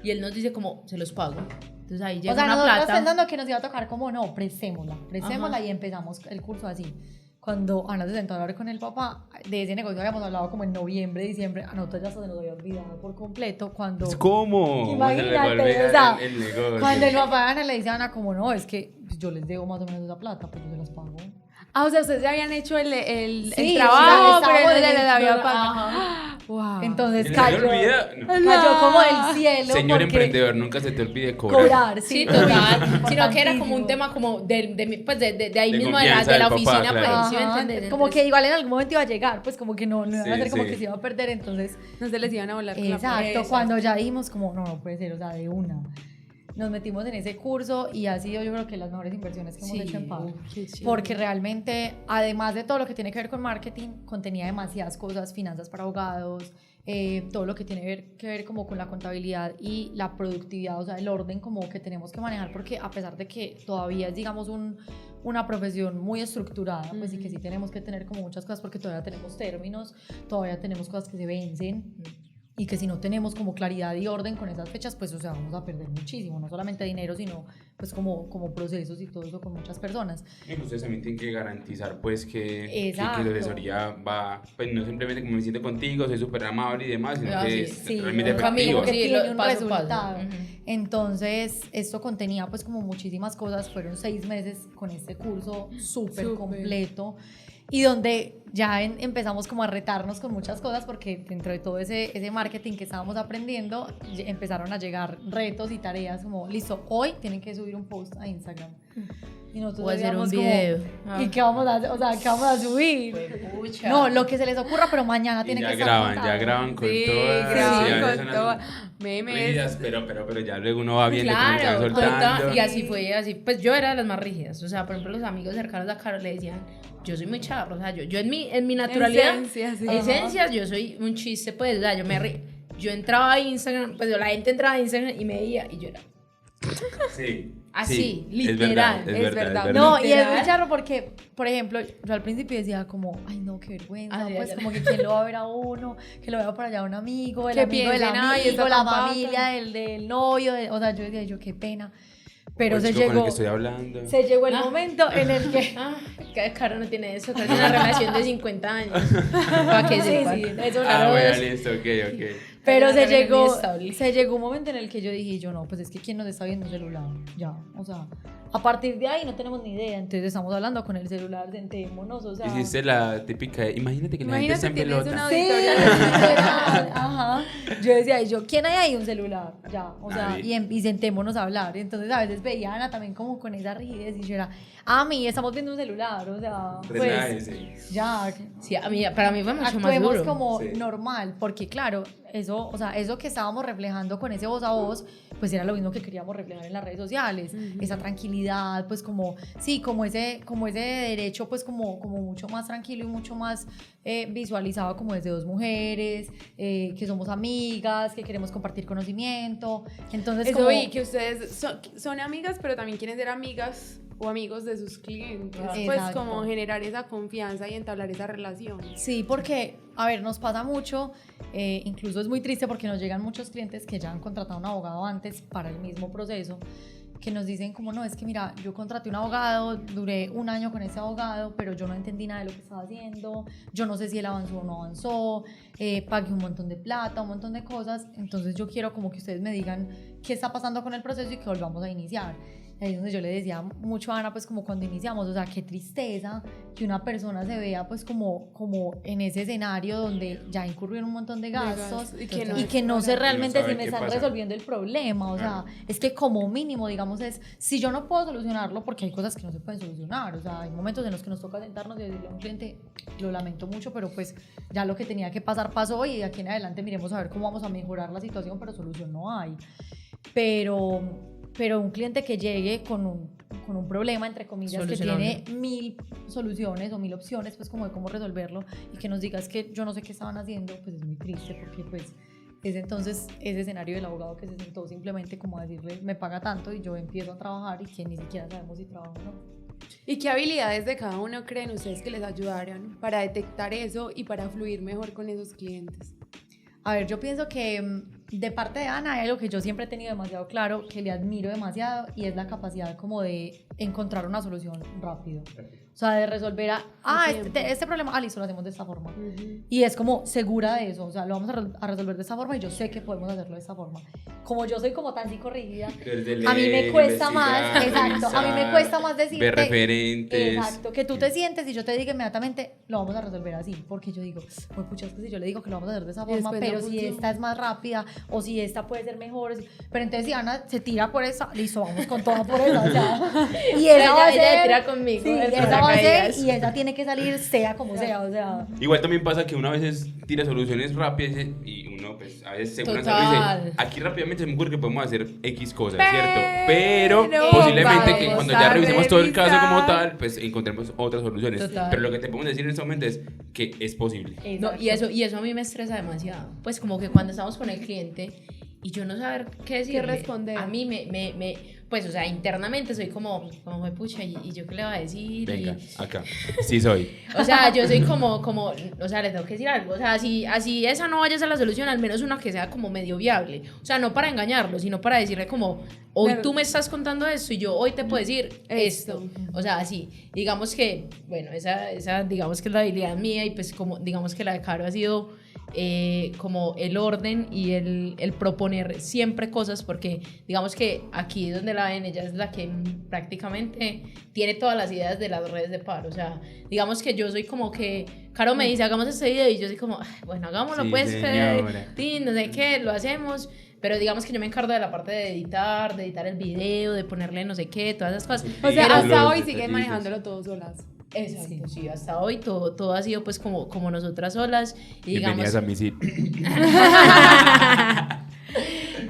y él nos dice como, se los pago. Entonces ahí llega una plata. Nosotros pensando que nos iba a tocar como, no, prestémosla y empezamos el curso así. Cuando Ana se sentó a hablar con el papá, de ese negocio habíamos hablado como en noviembre, diciembre, a nosotros ya se nos había olvidado por completo cuando... ¿Cómo? Imagínate, o sea, cuando el papá de Ana le dice a Ana como, no, es que yo les debo más o menos esa plata, pues yo se las pago. O sea, ustedes ya habían hecho el sí, trabajo, pero él les había pagado. Wow. Entonces cayó como del cielo. Señor emprendedor, nunca se te olvide cobrar. Sí, total. Sino que era como un tema como de ahí de mismo de la oficina, papá, pues, claro. ¿sí me entiendes? Como que igual en algún momento iba a llegar, pues como que no iba a ser como que se iba a perder, entonces... No se les iban a volar. Exacto, cuando ya dijimos como, no puede ser, o sea, de una. Nos metimos en ese curso y ha sido yo creo que las mejores inversiones que hemos hecho en Par, porque realmente además de todo lo que tiene que ver con marketing, contenía demasiadas cosas, finanzas para abogados, todo lo que tiene que ver como con la contabilidad y la productividad, o sea, el orden como que tenemos que manejar, porque a pesar de que todavía es digamos una profesión muy estructurada, pues sí que sí tenemos que tener como muchas cosas, porque todavía tenemos términos, todavía tenemos cosas que se vencen, y que si no tenemos como claridad y orden con esas fechas, pues o sea, vamos a perder muchísimo, no solamente dinero, sino pues como procesos y todo eso con muchas personas. Y ustedes también tienen que garantizar pues que Exacto. la asesoría va, pues no simplemente como me siento contigo, soy súper amable y demás, sino que es Sí, realmente un efectivo. camino que Sí, tiene lo- un paso a paso. resultado. Ujú. Entonces, esto contenía pues como muchísimas cosas, fueron 6 meses con este curso súper Súper. completo y donde ya empezamos como a retarnos con muchas cosas porque dentro de todo ese marketing que estábamos aprendiendo empezaron a llegar retos y tareas como, listo, hoy tienen que subir un post a Instagram. Y nosotros O hacer un decíamos como, video. Ah. ¿y qué vamos a hacer? O sea, ¿qué vamos a subir? Pucha. No, lo que se les ocurra, pero mañana Y tiene ya que estar graban, montado. ya graban con Sí, todas. graban sí, a veces con son todo. así Memes. rígidas, pero ya luego uno va viendo cómo se Claro, van soltando. total, y así fue, así, pues yo era de las más rígidas, o sea, por ejemplo, los amigos cercanos a Caro le decían, yo soy muy charro, o sea, yo en mi naturalidad, Esencia, sí. esencias, yo soy un chiste, pues, o sea, yo entraba a Instagram, pues la gente entraba a Instagram y me veía, y yo era Sí. así, sí, literal, es verdad. No, y es Literal. muy charro porque, por ejemplo, yo al principio decía como, ay no, qué vergüenza, Ay, pues ay, como que quién lo va a ver a uno, que lo vea por allá un amigo, el Que amigo del piensen, ay, amigo, esta la tan vaca. familia del novio, o sea, yo decía, yo qué pena, pero O el se chico con el llegó, que estoy hablando. se llegó el Ah. momento en el que, Ah, que Caro no tiene eso, Caro tiene una relación de 50 años, para que sí, sepan. sí, eso Ah, no bueno, es- listo, ok. pero Una se relación llegó, inestable. se llegó un momento en el que yo dije, yo no, pues es que quién nos está viendo un celular, ya, o sea, a partir de ahí no tenemos ni idea, entonces estamos hablando con el celular, sentémonos, o sea. Hiciste la típica de, imagínate que la gente está Imagínate, en tienes una pelota. Sí, auditoría. literal, ajá. Yo decía, ¿y yo quién hay ahí? Un celular, ya, o sea, Nadie. y sentémonos a hablar. Entonces a veces veía a Ana también como con esa rigidez y yo era, mí estamos viendo un celular, o sea, pues Relájese. ya, Sí, para mí fue mucho más actuemos duro. como Sí. normal, porque claro, eso, o sea, eso que estábamos reflejando con ese voz a voz, pues era lo mismo que queríamos reflejar en las redes sociales, esa tranquilidad, pues como, sí, como ese derecho, pues como mucho más tranquilo y mucho más visualizado como desde dos mujeres, que somos amigas, que queremos compartir conocimiento, entonces Eso como, vi, que ustedes son amigas, pero también quieren ser amigas o amigos de sus clientes. Pues Exacto. como generar esa confianza y entablar esa relación. sí, porque, a ver, nos pasa mucho, incluso es muy triste porque nos llegan muchos clientes que ya han contratado un abogado antes para el mismo proceso, que nos dicen como, no, es que mira, yo contraté un abogado, duré un año con ese abogado, pero yo no entendí nada de lo que estaba haciendo, yo no sé si él avanzó o no avanzó, pagué un montón de plata, un montón de cosas, entonces yo quiero como que ustedes me digan qué está pasando con el proceso y que volvamos a iniciar. Ahí es donde yo le decía mucho a Ana, pues como cuando iniciamos, o sea, qué tristeza que una persona se vea pues como en ese escenario donde ya incurrió en un montón de gastos gastos, y y que no sé realmente sabe si me qué están pasa. resolviendo el problema, o sea, es que como mínimo, digamos, es, si yo no puedo solucionarlo, porque hay cosas que no se pueden solucionar, o sea, hay momentos en los que nos toca sentarnos y decirle a un cliente, lo lamento mucho, pero pues ya lo que tenía que pasar pasó y de aquí en adelante miremos a ver cómo vamos a mejorar la situación, pero solución no hay. Pero un cliente que llegue con un problema, entre comillas, que tiene 1000 soluciones o 1000 opciones, pues como de cómo resolverlo, y que nos diga es que yo no sé qué estaban haciendo, pues es muy triste, porque pues es entonces ese escenario del abogado que se sentó simplemente como a decirle, me paga tanto y yo empiezo a trabajar y que ni siquiera sabemos si trabajo o no. ¿Y qué habilidades de cada uno creen ustedes que les ayudaron para detectar eso y para fluir mejor con esos clientes? A ver, yo pienso que de parte de Ana hay algo que yo siempre he tenido demasiado claro, que le admiro demasiado, y es la capacidad como de encontrar una solución rápido. O sea, de resolver este problema, listo, lo hacemos de esta forma. Y es como segura de eso, o sea, lo vamos a resolver de esta forma y yo sé que podemos hacerlo de esta forma. Como yo soy como tan psicorrígida, a mí me cuesta más, exacto, a mí me cuesta más decirte, ver referentes. exacto, que tú te sientes y yo te diga inmediatamente, lo vamos a resolver así, porque yo digo, pues pucha, es que si yo le digo que lo vamos a hacer de esa forma, después no pero si funciona. esta es más rápida o si esta puede ser mejor, pero entonces si Ana se tira por esa, listo, vamos con toda por esa, o sea, y esa va a Ella ser, se tira conmigo, sí, el esa va a ser paracaídas. y esa tiene que salir sea como sea, o sea, Igual también pasa que uno a veces tira soluciones rápidas y uno pues a veces se pone a Total. dice, aquí rápidamente se me ocurre que podemos hacer X cosas, Pero ¿cierto? Pero posiblemente que vamos cuando a ya revisemos todo el caso como revisar. tal, pues encontremos otras soluciones. Total. Pero lo que te podemos decir en este momento es que es posible. No, y eso a mí me estresa demasiado. Pues como que cuando estamos con el cliente y yo no saber qué decir. ¿Qué responder? A mí pues, o sea, internamente soy como pucha, ¿y yo qué le voy a decir? Venga, acá. Sí soy. O sea, yo soy como, o sea, le tengo que decir algo. O sea, así esa no vaya a ser la solución, al menos una que sea como medio viable. O sea, no para engañarlo, sino para decirle como, hoy Claro. tú me estás contando esto y yo hoy te puedo decir esto. O sea, así. Digamos que, bueno, esa digamos que es la habilidad mía y pues como, digamos que la de Caro ha sido como el orden y el proponer siempre cosas, porque digamos que aquí donde la ven, ella es la que prácticamente tiene todas las ideas de las redes de paro. O sea, digamos que yo soy como que Caro me dice hagamos este video y yo soy como, "Ay, bueno, hagámoslo Sí, pues, señora. no sé qué, lo hacemos". Pero digamos que yo me encargo de la parte de editar el video, de ponerle no sé qué, todas esas cosas. O sea, Pero hasta los hoy siguen detallitos. manejándolo todos solas. Exacto, sí, hasta hoy todo ha sido pues como nosotras solas. Y digamos, Bienvenidas a Misil.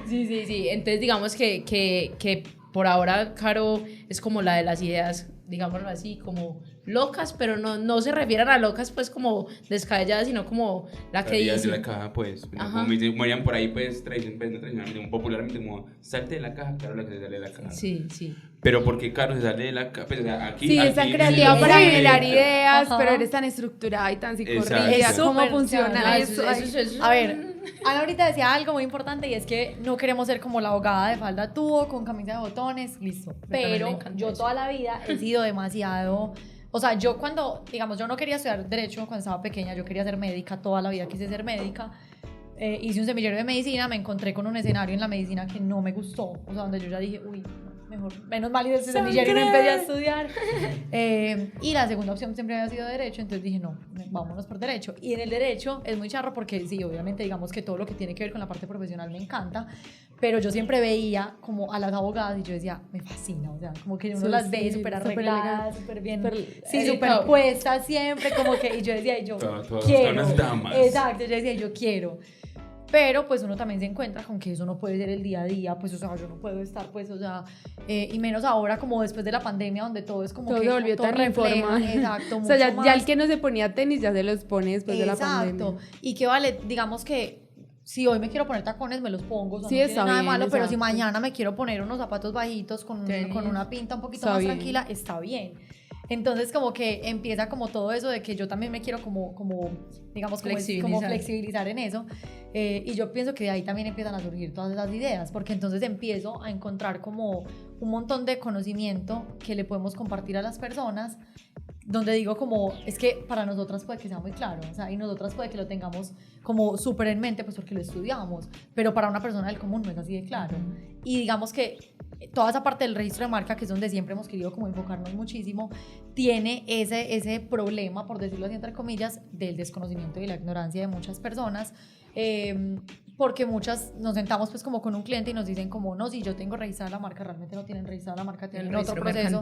sí. Entonces digamos que por ahora Caro es como la de las ideas, digámoslo así, como locas, pero no se refieren a locas pues como descabelladas, sino como la que Salías de dice. la caja, pues. Ajá. Como me dicen, morían por ahí, pues, tradicionalmente, popularmente, como, salte de la caja, Caro, la que se sale de la caja. Sí. Pero porque Caro se sale de la caja, pues, o sea, aquí. Sí, es tan creativa sí, para sí. generar ideas, Ajá. pero eres tan estructurada y tan psicorrígida. Exacto. ¿Cómo Súper, funciona claro, eso? A ver, Ana ahorita decía algo muy importante y es que no queremos ser como la abogada de falda tubo con camisa de botones, listo. también me Pero encanta yo eso. toda la vida he sido demasiado, o sea, yo cuando, digamos, yo no quería estudiar derecho cuando estaba pequeña, yo quería ser médica, toda la vida quise ser médica. Hice un semillero de medicina, me encontré con un escenario en la medicina que no me gustó, o sea, donde yo ya dije, uy, mejor, menos mal hice ese semillero y no empecé a estudiar. Y la segunda opción siempre había sido derecho, entonces dije, no, vámonos por derecho. Y en el derecho es muy charro porque sí, obviamente digamos que todo lo que tiene que ver con la parte profesional me encanta, pero yo siempre veía como a las abogadas y yo decía, me fascina, o sea, como que uno Sí, las ve sí, súper súper arregladas, elegante, súper bien, súper sí, súper puestas siempre, como que, y yo decía, y yo Todas quiero. unas damas. Exacto, yo decía, yo quiero. Pero pues uno también se encuentra con que eso no puede ser el día a día, pues o sea, yo no puedo estar pues, o sea, y menos ahora como después de la pandemia donde todo es como Todo que se volvió todo tan refleja, informal. exacto, O sea, mucho ya más. el que no se ponía tenis ya se los pone después de la pandemia. Exacto, y que vale, digamos que si hoy me quiero poner tacones, me los pongo, o sea, Sí, no tiene está nada de bien, malo, pero si exacto. mañana me quiero poner unos zapatos bajitos con Tenis. una pinta un poquito Está más bien. tranquila, está bien. Entonces como que empieza como todo eso de que yo también me quiero como digamos, como flexibilizar en eso. Y yo pienso que de ahí también empiezan a surgir todas esas ideas, porque entonces empiezo a encontrar como un montón de conocimiento que le podemos compartir a las personas, donde digo como, es que para nosotras puede que sea muy claro, o sea, y nosotras puede que lo tengamos como súper en mente, pues porque lo estudiamos, pero para una persona del común no es así de claro. Y digamos que toda esa parte del registro de marca, que es donde siempre hemos querido como enfocarnos muchísimo, tiene ese problema, por decirlo así entre comillas, del desconocimiento y la ignorancia de muchas personas, porque muchas nos sentamos pues como con un cliente y nos dicen como, no, si yo tengo registrada la marca, realmente no tienen registrada la marca, tienen otro proceso.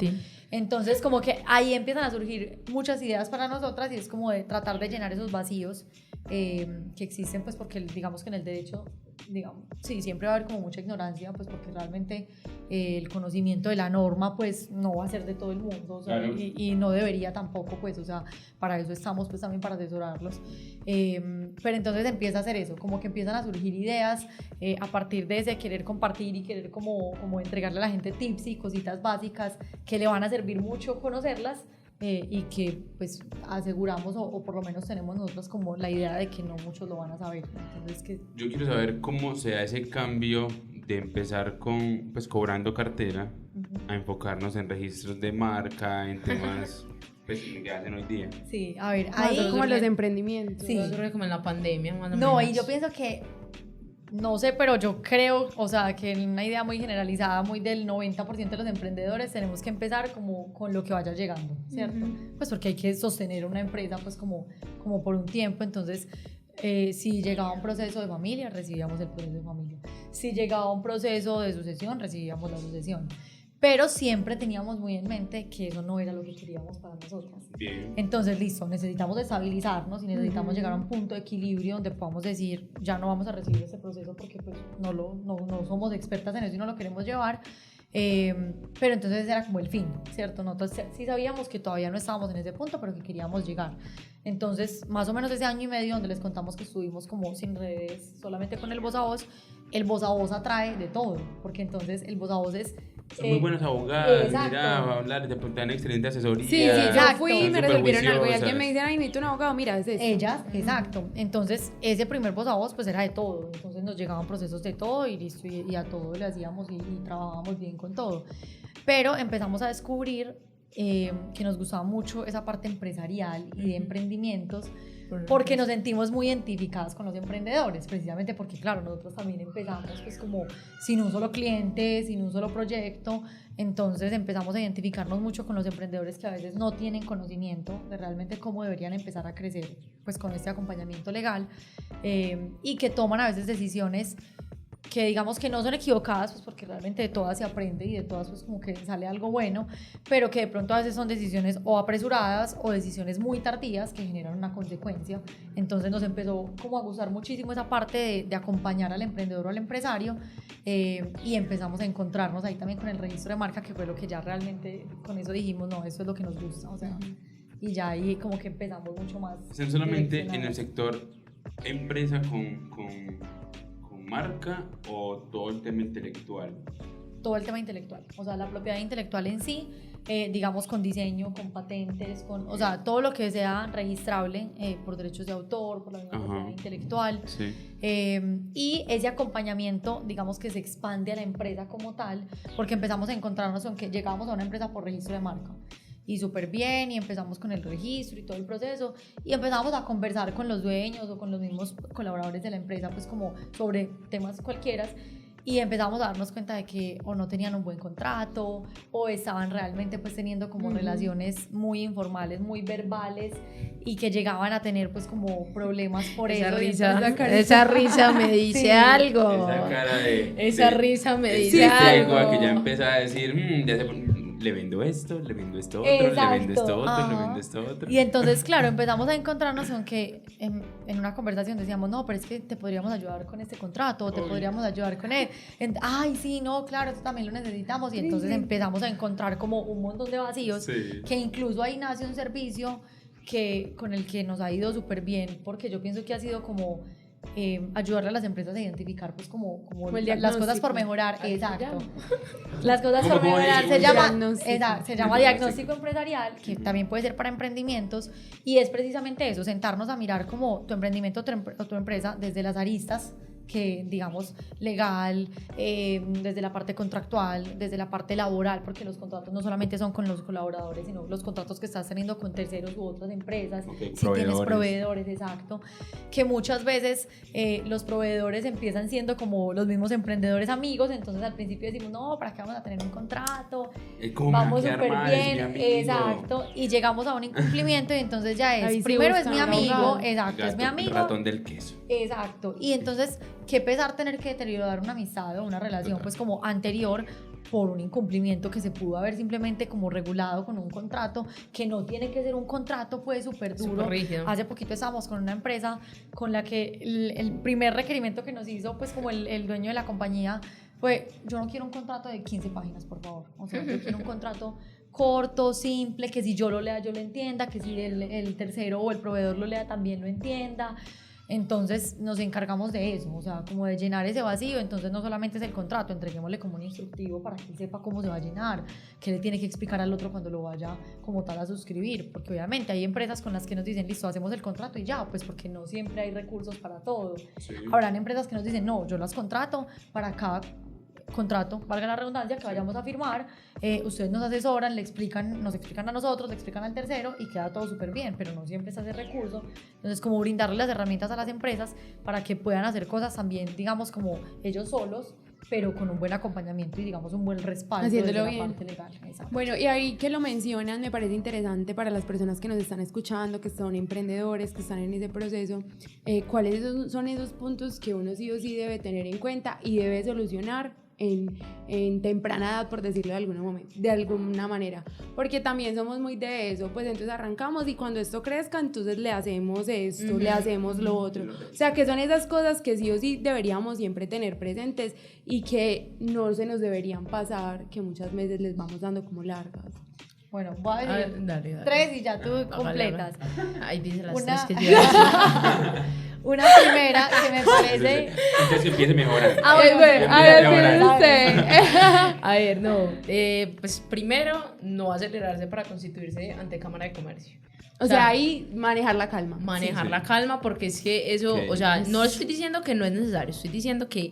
Entonces como que ahí empiezan a surgir muchas ideas para nosotras y es como de tratar de llenar esos vacíos que existen, pues porque digamos que en el derecho, digamos, sí, siempre va a haber como mucha ignorancia, pues porque realmente el conocimiento de la norma pues no va a ser de todo el mundo, o sea, Claro. y no debería tampoco, pues, o sea, para eso estamos pues también para asesorarlos. Pero entonces empieza a hacer eso, como que empiezan a surgir ideas a partir de ese querer compartir y querer como entregarle a la gente tips y cositas básicas que le van a servir mucho conocerlas. Y que pues aseguramos o por lo menos tenemos nosotros como la idea de que no muchos lo van a saber. Entonces, que Yo quiero saber cómo se da ese cambio de empezar con, pues, cobrando cartera a enfocarnos en registros de marca, en temas pues, que hacen hoy día. sí, a ver, Ahí ahí como los emprendimientos. Sí. Eso ocurre como en la pandemia, más o no, menos. y yo pienso que no sé, pero yo creo, o sea, que en una idea muy generalizada, muy del 90% de los emprendedores, tenemos que empezar como con lo que vaya llegando, ¿cierto? Pues porque hay que sostener una empresa pues como por un tiempo, entonces si llegaba un proceso de familia, recibíamos el proceso de familia. Si llegaba un proceso de sucesión, recibíamos la sucesión. Pero siempre teníamos muy en mente que eso no era lo que queríamos para nosotras. Bien. Entonces, listo, necesitamos estabilizarnos y necesitamos llegar a un punto de equilibrio donde podamos decir, ya no vamos a recibir ese proceso porque pues no somos expertas en eso y no lo queremos llevar. Pero entonces era como el fin, ¿cierto? Nosotros sí sabíamos que todavía no estábamos en ese punto, pero que queríamos llegar. Entonces, más o menos ese año y medio donde les contamos que estuvimos como sin redes, solamente con el voz a voz atrae de todo, porque entonces el voz a voz es... Son muy buenos abogados, exacto. mira, a hablar, te dan excelente asesoría. Sí, yo Exacto. fui y Son me súper resolvieron algo y juiciosas. alguien me dice, ay, necesito un abogado, mira, es esto. Ellas, exacto. Entonces, ese primer voz a voz, pues era de todo. Entonces, nos llegaban procesos de todo y listo, y a todo le hacíamos y trabajábamos bien con todo. Pero empezamos a descubrir que nos gustaba mucho esa parte empresarial y de emprendimientos, porque nos sentimos muy identificadas con los emprendedores, precisamente porque, claro, nosotros también empezamos pues como sin un solo cliente, sin un solo proyecto. Entonces empezamos a identificarnos mucho con los emprendedores que a veces no tienen conocimiento de realmente cómo deberían empezar a crecer pues con este acompañamiento legal, y que toman a veces decisiones que digamos que no son equivocadas, pues porque realmente de todas se aprende y de todas pues como que sale algo bueno, pero que de pronto a veces son decisiones o apresuradas o decisiones muy tardías que generan una consecuencia. Entonces nos empezó como a gustar muchísimo esa parte de acompañar al emprendedor o al empresario, y empezamos a encontrarnos ahí también con el registro de marca, que fue lo que ya realmente con eso dijimos, no, eso es lo que nos gusta, o sea, y ya ahí como que empezamos mucho más. ¿Están solamente en el direccionados. sector empresa con marca o todo el tema intelectual? Todo el tema intelectual, o sea, la propiedad intelectual en sí, digamos con diseño, con patentes, o sea, todo lo que sea registrable por derechos de autor, por la misma propiedad intelectual. Sí. Y ese acompañamiento, digamos que se expande a la empresa como tal, porque empezamos a encontrarnos con que llegamos a una empresa por registro de marca. Y súper bien, y empezamos con el registro y todo el proceso, y empezamos a conversar con los dueños o con los mismos colaboradores de la empresa, pues como sobre temas cualquiera, y empezamos a darnos cuenta de que o no tenían un buen contrato, o estaban realmente pues teniendo como relaciones muy informales, muy verbales, y que llegaban a tener pues como problemas por Esa eso. Y risa, entonces la esa risa me dice Sí. algo. Esa cara de... Esa risa me dice sí, algo. que ya empieza a decir, le vendo esto, le vendo esto otro, le vendo esto otro, le Ajá. vendo esto otro. Y entonces, claro, empezamos a encontrarnos con que en una conversación decíamos, no, pero es que te podríamos ayudar con este contrato, o te podríamos ayudar con él. Ay, sí, no, claro, esto también lo necesitamos. Y entonces empezamos a encontrar como un montón de vacíos, Sí. que incluso ahí nace un servicio con el que nos ha ido súper bien, porque yo pienso que ha sido como... ayudarle a las empresas a identificar pues como el las cosas por diagnóstico. mejorar. Así se exacto, llama. las cosas ¿Cómo por mejorar dice? se llama, Diagnóstico. se llama diagnóstico empresarial, que también puede ser para emprendimientos, y es precisamente eso, sentarnos a mirar como tu emprendimiento o tu empresa desde las aristas, que digamos legal, desde la parte contractual, desde la parte laboral, porque los contratos no solamente son con los colaboradores, sino los contratos que estás teniendo con terceros u otras empresas, Ok, si tienes proveedores, exacto, que muchas veces los proveedores empiezan siendo como los mismos emprendedores amigos, entonces al principio decimos, no, ¿para qué vamos a tener un contrato? ¿Cómo me va a Vamos quedar súper mal? Es mi bien, amigo. exacto, y llegamos a un incumplimiento y entonces ya Ahí es, sí primero es buscan mi un amigo, abogado. exacto, es mi Gato, amigo, ratón del queso. exacto, y entonces qué pesar tener que deteriorar una amistad o una relación pues como anterior por un incumplimiento que se pudo haber simplemente como regulado con un contrato, que no tiene que ser un contrato pues súper duro. Súper rígido. Hace poquito estábamos con una empresa con la que el primer requerimiento que nos hizo pues como el dueño de la compañía fue, yo no quiero un contrato de 15 páginas, por favor, o sea, yo quiero un contrato corto, simple, que si yo lo lea yo lo entienda, que si el tercero o el proveedor lo lea también lo entienda. Entonces nos encargamos de eso, o sea, como de llenar ese vacío. Entonces no solamente es el contrato, entreguémosle como un instructivo para que él sepa cómo se va a llenar, qué le tiene que explicar al otro cuando lo vaya como tal a suscribir, porque obviamente hay empresas con las que nos dicen, listo, hacemos el contrato y ya, pues porque no siempre hay recursos para todo. Sí. Habrán empresas que nos dicen, no, yo las contrato para cada contrato, valga la redundancia, que vayamos a firmar, ustedes nos asesoran, nos explican a nosotros, le explican al tercero y queda todo súper bien, pero no siempre está ese recurso. Entonces, como brindarle las herramientas a las empresas para que puedan hacer cosas también, digamos, como ellos solos, pero con un buen acompañamiento y, digamos, un buen respaldo Haciéndolo desde la bien. parte legal. Exacto. Bueno, y ahí que lo mencionan, me parece interesante para las personas que nos están escuchando, que son emprendedores, que están en ese proceso, ¿cuáles son esos puntos que uno sí o sí debe tener en cuenta y debe solucionar en temprana edad, por decirlo de alguna manera, porque también somos muy de eso, pues entonces arrancamos y cuando esto crezca, entonces le hacemos esto, le hacemos lo otro, o sea, que son esas cosas que sí o sí deberíamos siempre tener presentes y que no se nos deberían pasar, que muchas veces les vamos dando como largas. Bueno, voy a decir Dale. 3 y ya tú completas. Ahí dice las Una- 3 que yo iba a decir. Una primera que me parece... Entonces empiece mejorando. Ah, bueno, Bueno, a ver, ¿qué A ver, no. Pues primero, no acelerarse para constituirse ante Cámara de Comercio. O sea, ahí manejar la calma. Manejar Sí. la calma, porque es que eso, Ok. o sea, no estoy diciendo que no es necesario, estoy diciendo que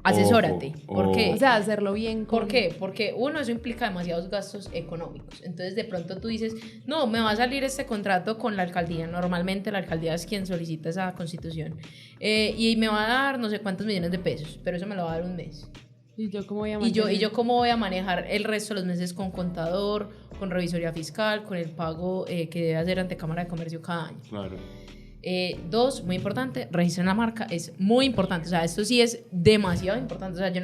asesórate. Ojo, ¿Por qué? O sea, hacerlo bien. ¿Por qué? Porque uno, eso implica demasiados gastos económicos. Entonces, de pronto tú dices, no, me va a salir este contrato con la alcaldía. Normalmente la alcaldía es quien solicita esa constitución. Y me va a dar no sé cuántos millones de pesos, pero eso me lo va a dar un mes. ¿Y yo cómo voy a Y yo mantener? cómo voy a manejar el resto de los meses con contador, con revisoría fiscal, con el pago que debe hacer ante Cámara de Comercio cada año. Claro. 2, muy importante, registrar la marca es muy importante. O sea, esto sí es demasiado importante. O sea, yo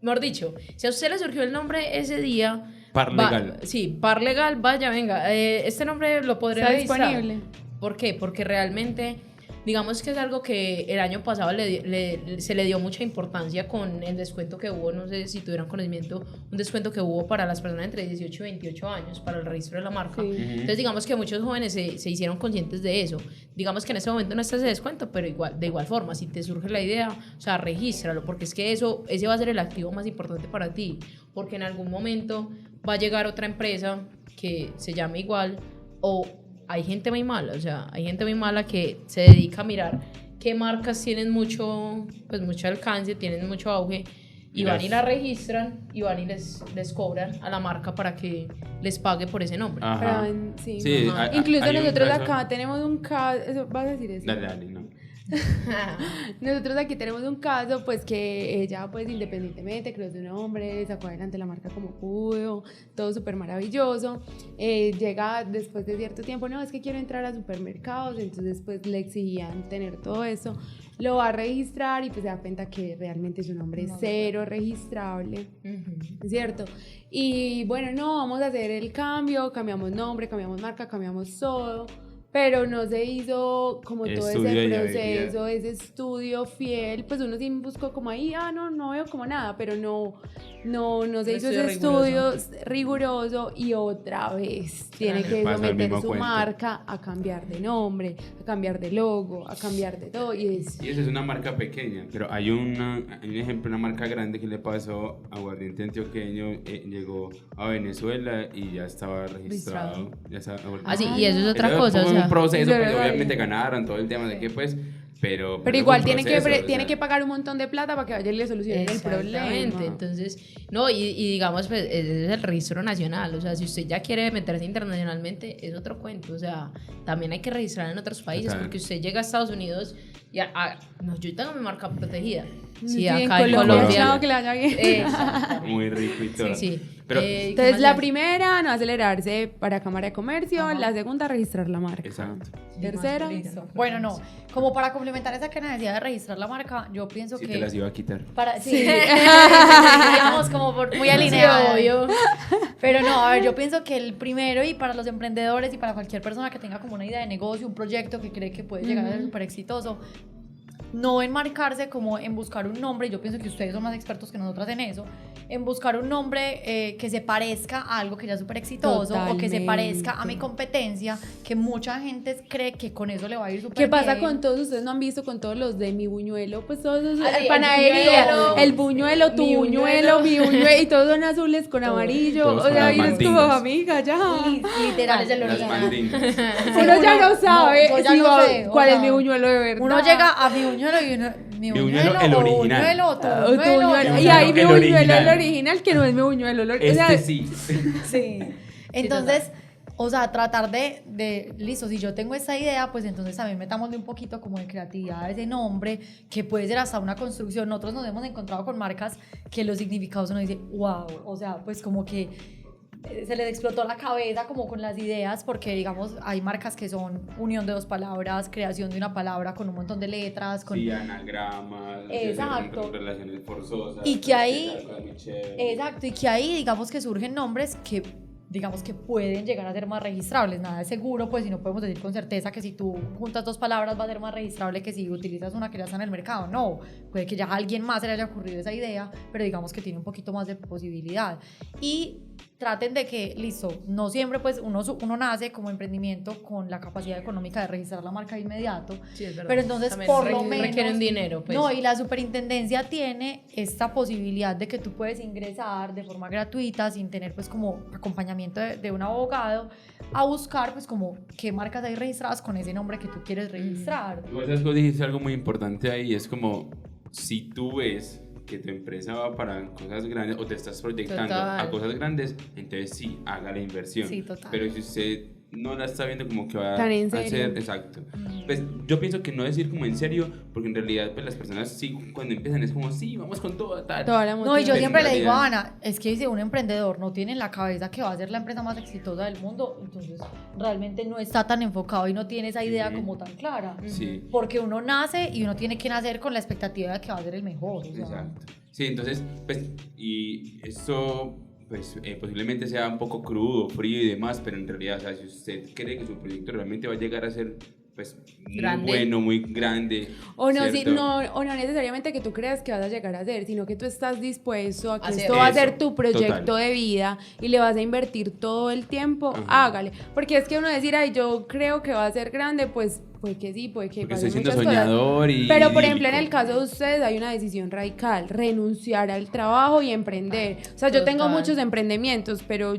mejor dicho, si a usted le surgió el nombre ese día... Par legal. Sí, par legal, vaya, venga. Este nombre lo podré ¿Está registrar. disponible? ¿Por qué? Porque realmente, digamos que es algo que el año pasado se le dio mucha importancia con el descuento que hubo, no sé si tuvieran conocimiento, un descuento que hubo para las personas entre 18 y 28 años para el registro de la marca. Sí. Entonces, digamos que muchos jóvenes se hicieron conscientes de eso. Digamos que en este momento no está ese descuento, pero de igual forma, si te surge la idea, o sea, regístralo, porque es que ese va a ser el activo más importante para ti, porque en algún momento va a llegar otra empresa que se llame igual, o hay gente muy mala, o sea, hay gente muy mala que se dedica a mirar qué marcas tienen mucho alcance, tienen mucho auge, y van y la registran y van y les cobran a la marca para que les pague por ese nombre. Ajá. Pero, sí. Sí, Ajá. Incluso hay un nosotros caso- acá tenemos un caso, ¿vas a decir eso? Dale, no. Nosotros aquí tenemos un caso, pues que ella, pues independientemente, creó su nombre, sacó adelante la marca como pudo, todo súper maravilloso. Llega después de cierto tiempo, no, es que quiero entrar a supermercados, entonces pues le exigían tener todo eso. Lo va a registrar y pues se da cuenta que realmente su nombre es cero registrable, ¿cierto? Y bueno, no, vamos a hacer el cambio, cambiamos nombre, cambiamos marca, cambiamos todo. Pero no se hizo como El todo estudio ese de proceso, viabilidad. ese estudio fiel, pues uno sí buscó como ahí, no veo como nada, pero no se hizo ese estudio riguroso y otra vez tiene Le que pasa el someter mismo su cuento. marca a cambiar de nombre, a cambiar de logo, a cambiar de todo y es... Y esa es una marca pequeña, pero hay un ejemplo, una marca grande que le pasó a Aguardiente Antioqueño, llegó a Venezuela y ya estaba registrado. Ya estaba, Ah, sí, y eso es otra Eso cosa, fue o sea, un proceso, de pues, verdad. obviamente ganaron todo el tema de que pues, pero Pero fue igual un tiene proceso, tiene o que sea, pagar un montón de plata para que vaya y le solucionen el problema. Exactamente, entonces, no, y digamos, pues, ese es el registro nacional, o sea, si usted ya quiere meterse internacionalmente, es otro cuento, o sea, también hay que registrar en otros países, Total. porque usted llega a Estados Unidos y no, yo tengo mi marca protegida, Sí, sí, en acá en Colombia, Colombia, chao, que le vaya bien. exactamente. muy rico y todo. Sí. Pero, ¿qué Entonces más la es? primera, no acelerarse para Cámara de Comercio, Ajá. la segunda, registrar la marca. exacto. Tercera, Bueno, no, como para complementar esa que necesidad de registrar la marca, yo pienso Si que... te las iba a quitar. Para, sí, digamos como muy alineados. Sí, obvio. Pero no, a ver, yo pienso que el primero y para los emprendedores y para cualquier persona que tenga como una idea de negocio, un proyecto que cree que puede llegar a ser súper exitoso, no enmarcarse como en buscar un nombre, yo pienso que ustedes son más expertos que nosotras en eso, en buscar un nombre que se parezca a algo que ya es súper exitoso o que se Totalmente. parezca a mi competencia, que mucha gente cree que con eso le va a ir súper ¿qué pasa bien. con todos? Ustedes no han visto con todos los de mi buñuelo, pues todos esos, Ah, sí, el panadería, buñuelo. el buñuelo, tu Mi buñuelo, mi buñuelo, y todos son azules con Todos. amarillo, Todos o con sea, las y es como, mandingas. amiga, ya. Literal, ¿Cuál es el Las original? mandingas. Uno ya no sabe yo ya si no va- sé, o cuál es sea, mi buñuelo de verdad. Uno llega a mi buñuelo y uno, mi buñuelo, buñuelo, el o original. buñuelo, o tu O tu buñuelo, buñuelo. o- Y ahí mi el buñuelo es el original. original, que no es mi buñuelo. O sea, Este sí. Sí. Entonces, o sea, tratar listo, si yo tengo esa idea, pues entonces también metámosle un poquito como de creatividad a ese nombre, que puede ser hasta una construcción. Nosotros nos hemos encontrado con marcas que los significados uno dice, wow, o sea, pues como que se les explotó la cabeza como con las ideas, porque digamos hay marcas que son unión de 2 palabras, creación de una palabra con un montón de letras, con Sí, anagramas, Exacto. relaciones forzosas. Y que ahí- cosas muy chéveres. exacto, y que ahí digamos que surgen nombres que digamos que pueden llegar a ser más registrables, nada es seguro, pues si no podemos decir con certeza que si tú juntas 2 palabras va a ser más registrable que si utilizas una que ya está en el mercado, no, puede que ya a alguien más se le haya ocurrido esa idea, pero digamos que tiene un poquito más de posibilidad. Y traten de que, listo, no siempre pues uno nace como emprendimiento con la capacidad económica de registrar la marca de inmediato, Sí, es verdad. pero entonces También por lo menos requiere un dinero, pues. no, y la superintendencia tiene esta posibilidad de que tú puedes ingresar de forma gratuita sin tener pues como acompañamiento de un abogado a buscar pues como qué marcas hay registradas con ese nombre que tú quieres registrar. Igual sabes que dijiste algo muy importante ahí, es como si tú ves que tu empresa va para cosas grandes o te estás proyectando Total. a cosas grandes, entonces sí, haga la inversión. Sí, total. Pero si usted no la está viendo como que va Tan en a serio. hacer, exacto. Pues yo pienso que no decir como en serio, porque en realidad pues las personas sí, cuando empiezan es como sí, vamos con todo, tal. Toda la No, y yo motivación. siempre le digo a realidad- Ana, es que si un emprendedor no tiene en la cabeza que va a ser la empresa más exitosa del mundo, entonces realmente no está tan enfocado y no tiene esa idea Sí. como tan clara. Sí. Porque uno nace y uno tiene que nacer con la expectativa de que va a ser el mejor. O sea, Exacto. Sí, entonces, pues, y esto, pues, posiblemente sea un poco crudo, frío y demás, pero en realidad, o sea, si usted cree que su proyecto realmente va a llegar a ser, pues, muy Grande. bueno, muy grande. O no, ¿cierto? o no necesariamente que tú creas que vas a llegar a hacer, sino que tú estás dispuesto a que Hacer esto va a eso, ser tu proyecto total. de vida y le vas a invertir todo el tiempo, Ajá. hágale. Porque es que uno decir, ay, yo creo que va a ser grande, pues puede que sí, puede que Porque pasen estoy siendo muchas cosas. soñador y Pero, por ejemplo, en el idílico. caso de ustedes hay una decisión radical, renunciar al trabajo y emprender. O sea, yo tengo Total. muchos emprendimientos, pero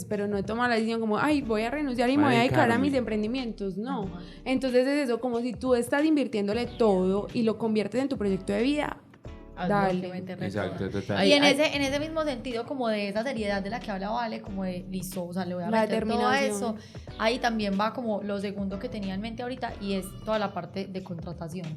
pero no he tomado la decisión como, ay, voy a renunciar y me voy a dedicar a dedicarme. mis emprendimientos. No. Entonces es eso, como si tú estás invirtiéndole todo y lo conviertes en tu proyecto de vida. Hazlo. Dale. que meterle Exacto, todo. total. Y en Ay, ese mismo sentido, como de esa seriedad de la que habla Vale, como de listo, o sea, le voy a La meter todo determinación. eso, ahí también va como lo segundo que tenía en mente ahorita y es toda la parte de contratación.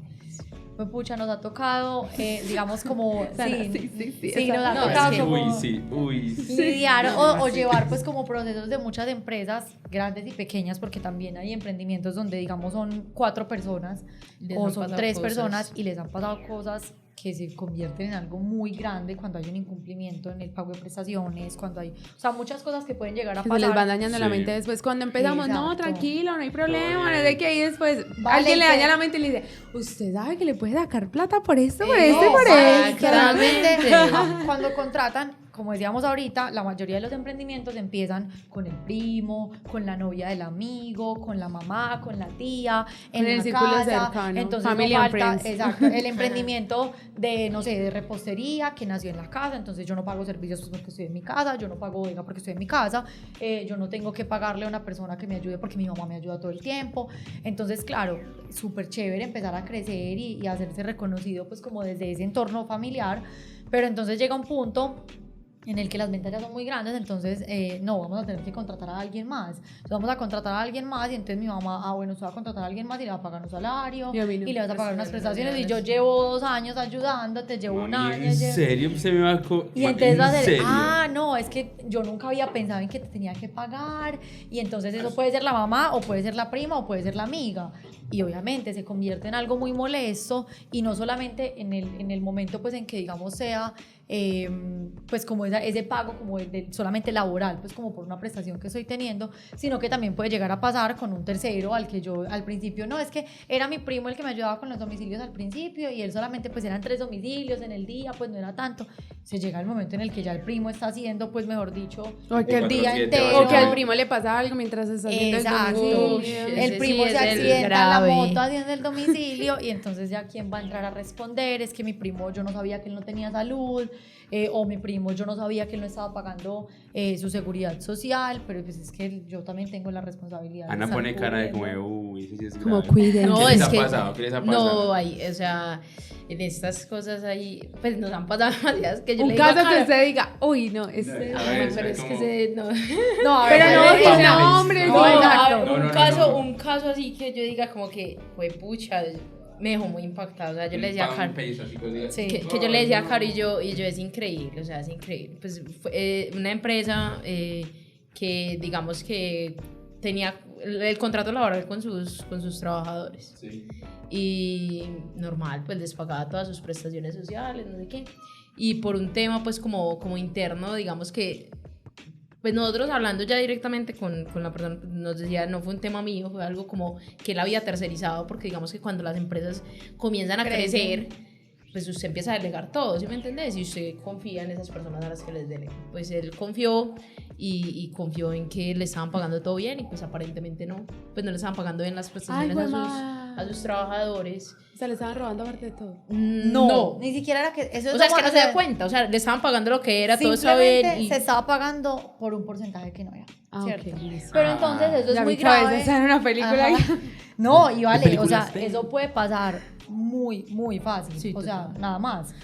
Pues pucha, nos ha tocado, digamos como, Sana, sí, sí, sí, nos ha no, tocado es que- como Uy, sí. lidiar o llevar pues como procesos de muchas empresas grandes y pequeñas, porque también hay emprendimientos donde digamos son 4 personas Les o han son pasado 3 cosas. personas y les han pasado cosas que se convierten en algo muy grande cuando hay un incumplimiento en el pago de prestaciones, cuando hay, o sea, muchas cosas que pueden llegar a Que se pasar. les van dañando la Sí. mente después. Cuando empezamos, no, Exacto. tranquilo, no hay problema, Todo no bien. sé qué. Y después Vale, alguien le que- daña la mente y le dice, ¿usted sabe que le puede sacar plata por esto, por No, esto, por vale, esto? que realmente Exactamente. cuando contratan, como decíamos ahorita, la mayoría de los emprendimientos empiezan con el primo, con la novia del amigo, con la mamá, con la tía, en Con el la círculo casa. cercano, Entonces family no and falta, friends. exacto, el emprendimiento de, no sé, de repostería que nació en la casa, entonces yo no pago servicios pues, porque estoy en mi casa, yo no pago bodega porque estoy en mi casa, yo no tengo que pagarle a una persona que me ayude porque mi mamá me ayuda todo el tiempo. Entonces, claro, súper chévere empezar a crecer y hacerse reconocido pues como desde ese entorno familiar, pero entonces llega un punto en el que las ventas ya son muy grandes, entonces no, vamos a tener que contratar a alguien más. Entonces, vamos a contratar a alguien más y entonces mi mamá, bueno, usted va a contratar a alguien más y le va a pagar un salario Y a mí no. y le vas a pagar unas Pues, prestaciones y no, yo no. llevo 2 años ayudándote, llevo un Mami, año. ¿en llevo- serio se me va a y entonces va a ¿En ser, serio? no, es que yo nunca había pensado en que te tenía que pagar y entonces eso puede ser la mamá o puede ser la prima o puede ser la amiga y obviamente se convierte en algo muy molesto y no solamente en el momento pues en que digamos sea pues como ese pago como solamente laboral, pues como por una prestación que estoy teniendo, sino que también puede llegar a pasar con un tercero al que yo al principio, no, es que era mi primo el que me ayudaba con los domicilios al principio y él solamente pues eran 3 domicilios en el día, pues no era tanto. Se llega el momento en el que ya el primo está haciendo pues mejor dicho O que el el día 4/7 entero. O que al primo le pasa algo mientras está haciendo Exacto. el domicilio. Ush, El ese primo sí se es el accidenta en la grave. moto haciendo el domicilio y entonces ya quién va a entrar a responder, es que mi primo yo no sabía que él no tenía salud, o mi primo yo no sabía que él no estaba pagando su seguridad social, pero pues es que yo también tengo la responsabilidad. Ana estar pone cara de cubriendo. como, uy, ese sí es Como grave. cuiden. No, ¿Qué les es ha que pasado? ¿Qué les ha pasado? no hay, o sea, en estas cosas ahí, pues nos han pasado demasiadas que yo Un le digo a caso que Cara, usted diga, uy, no, este... A "No, ver, pero es como- que se, no, No, a Pero ver, no, a ver, que no, nombre, no, no, exacto. No, un no, caso, no. un caso así que yo diga como que fue pucha, me dejó muy impactada. O sea, yo le decía a Caro, Sí. que yo le decía a Caro y yo es increíble, o sea, es increíble. Pues fue una empresa que digamos que tenía el contrato laboral con sus trabajadores. Sí. Y normal, pues les pagaba todas sus prestaciones sociales, no sé qué. Y por un tema pues como interno, digamos que pues nosotros hablando ya directamente con la persona, nos decía, no fue un tema mío, fue algo como que él había tercerizado, porque digamos que cuando las empresas comienzan a crecer, pues usted empieza a delegar todo, ¿sí me entiendes? Y usted confía en esas personas a las que les delega. Pues él confió y confió en que le estaban pagando todo bien y pues aparentemente no, pues no le estaban pagando bien las prestaciones a sus trabajadores. O sea, le estaban robando aparte de todo. No, ni siquiera era que... Eso O sea, es que no se da cuenta, o sea, le estaban pagando lo que era, todo estaba simplemente bien. Y se estaba pagando por un porcentaje que no era, ¿cierto? Ok, listo. Pero entonces eso Ya es muy mi cabeza grave. está en una película. Ajá. No, y vale, o película sea, esté? eso puede pasar muy, muy fácil. Sí, o sea, total. nada más.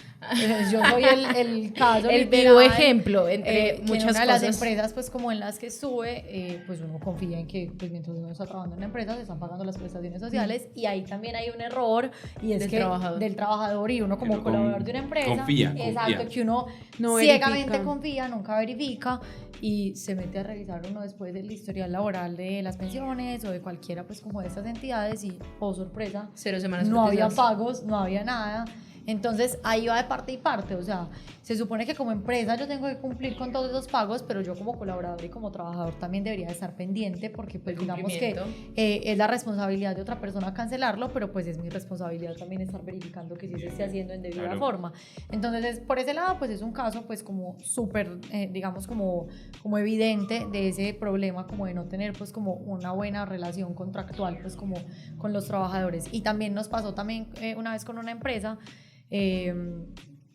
Yo soy el caso el literal, vivo ejemplo entre que en muchas una de las cosas. empresas pues como en las que estuve, pues uno confía en que pues mientras uno está trabajando en la empresa se están pagando las prestaciones sociales y ahí también hay un error y es Del que trabajador. del trabajador y uno como uno colaborador de una empresa, confía. exacto, que uno No ciegamente verifica. confía, nunca verifica y se mete a revisar uno después del historial laboral de las pensiones o de cualquiera pues como de estas entidades y oh sorpresa, 0 semanas no había cotizadas. pagos, no había nada. Entonces ahí va de parte y parte, o sea, se supone que como empresa yo tengo que cumplir con todos esos pagos, pero yo como colaborador y como trabajador también debería estar pendiente porque pues El digamos que cumplimiento. es la responsabilidad de otra persona cancelarlo, pero pues es mi responsabilidad también estar verificando que sí se esté haciendo en debida Claro. forma. Entonces por ese lado pues es un caso pues como súper, digamos como evidente de ese problema como de no tener pues como una buena relación contractual pues como con los trabajadores. Y también nos pasó también una vez con una empresa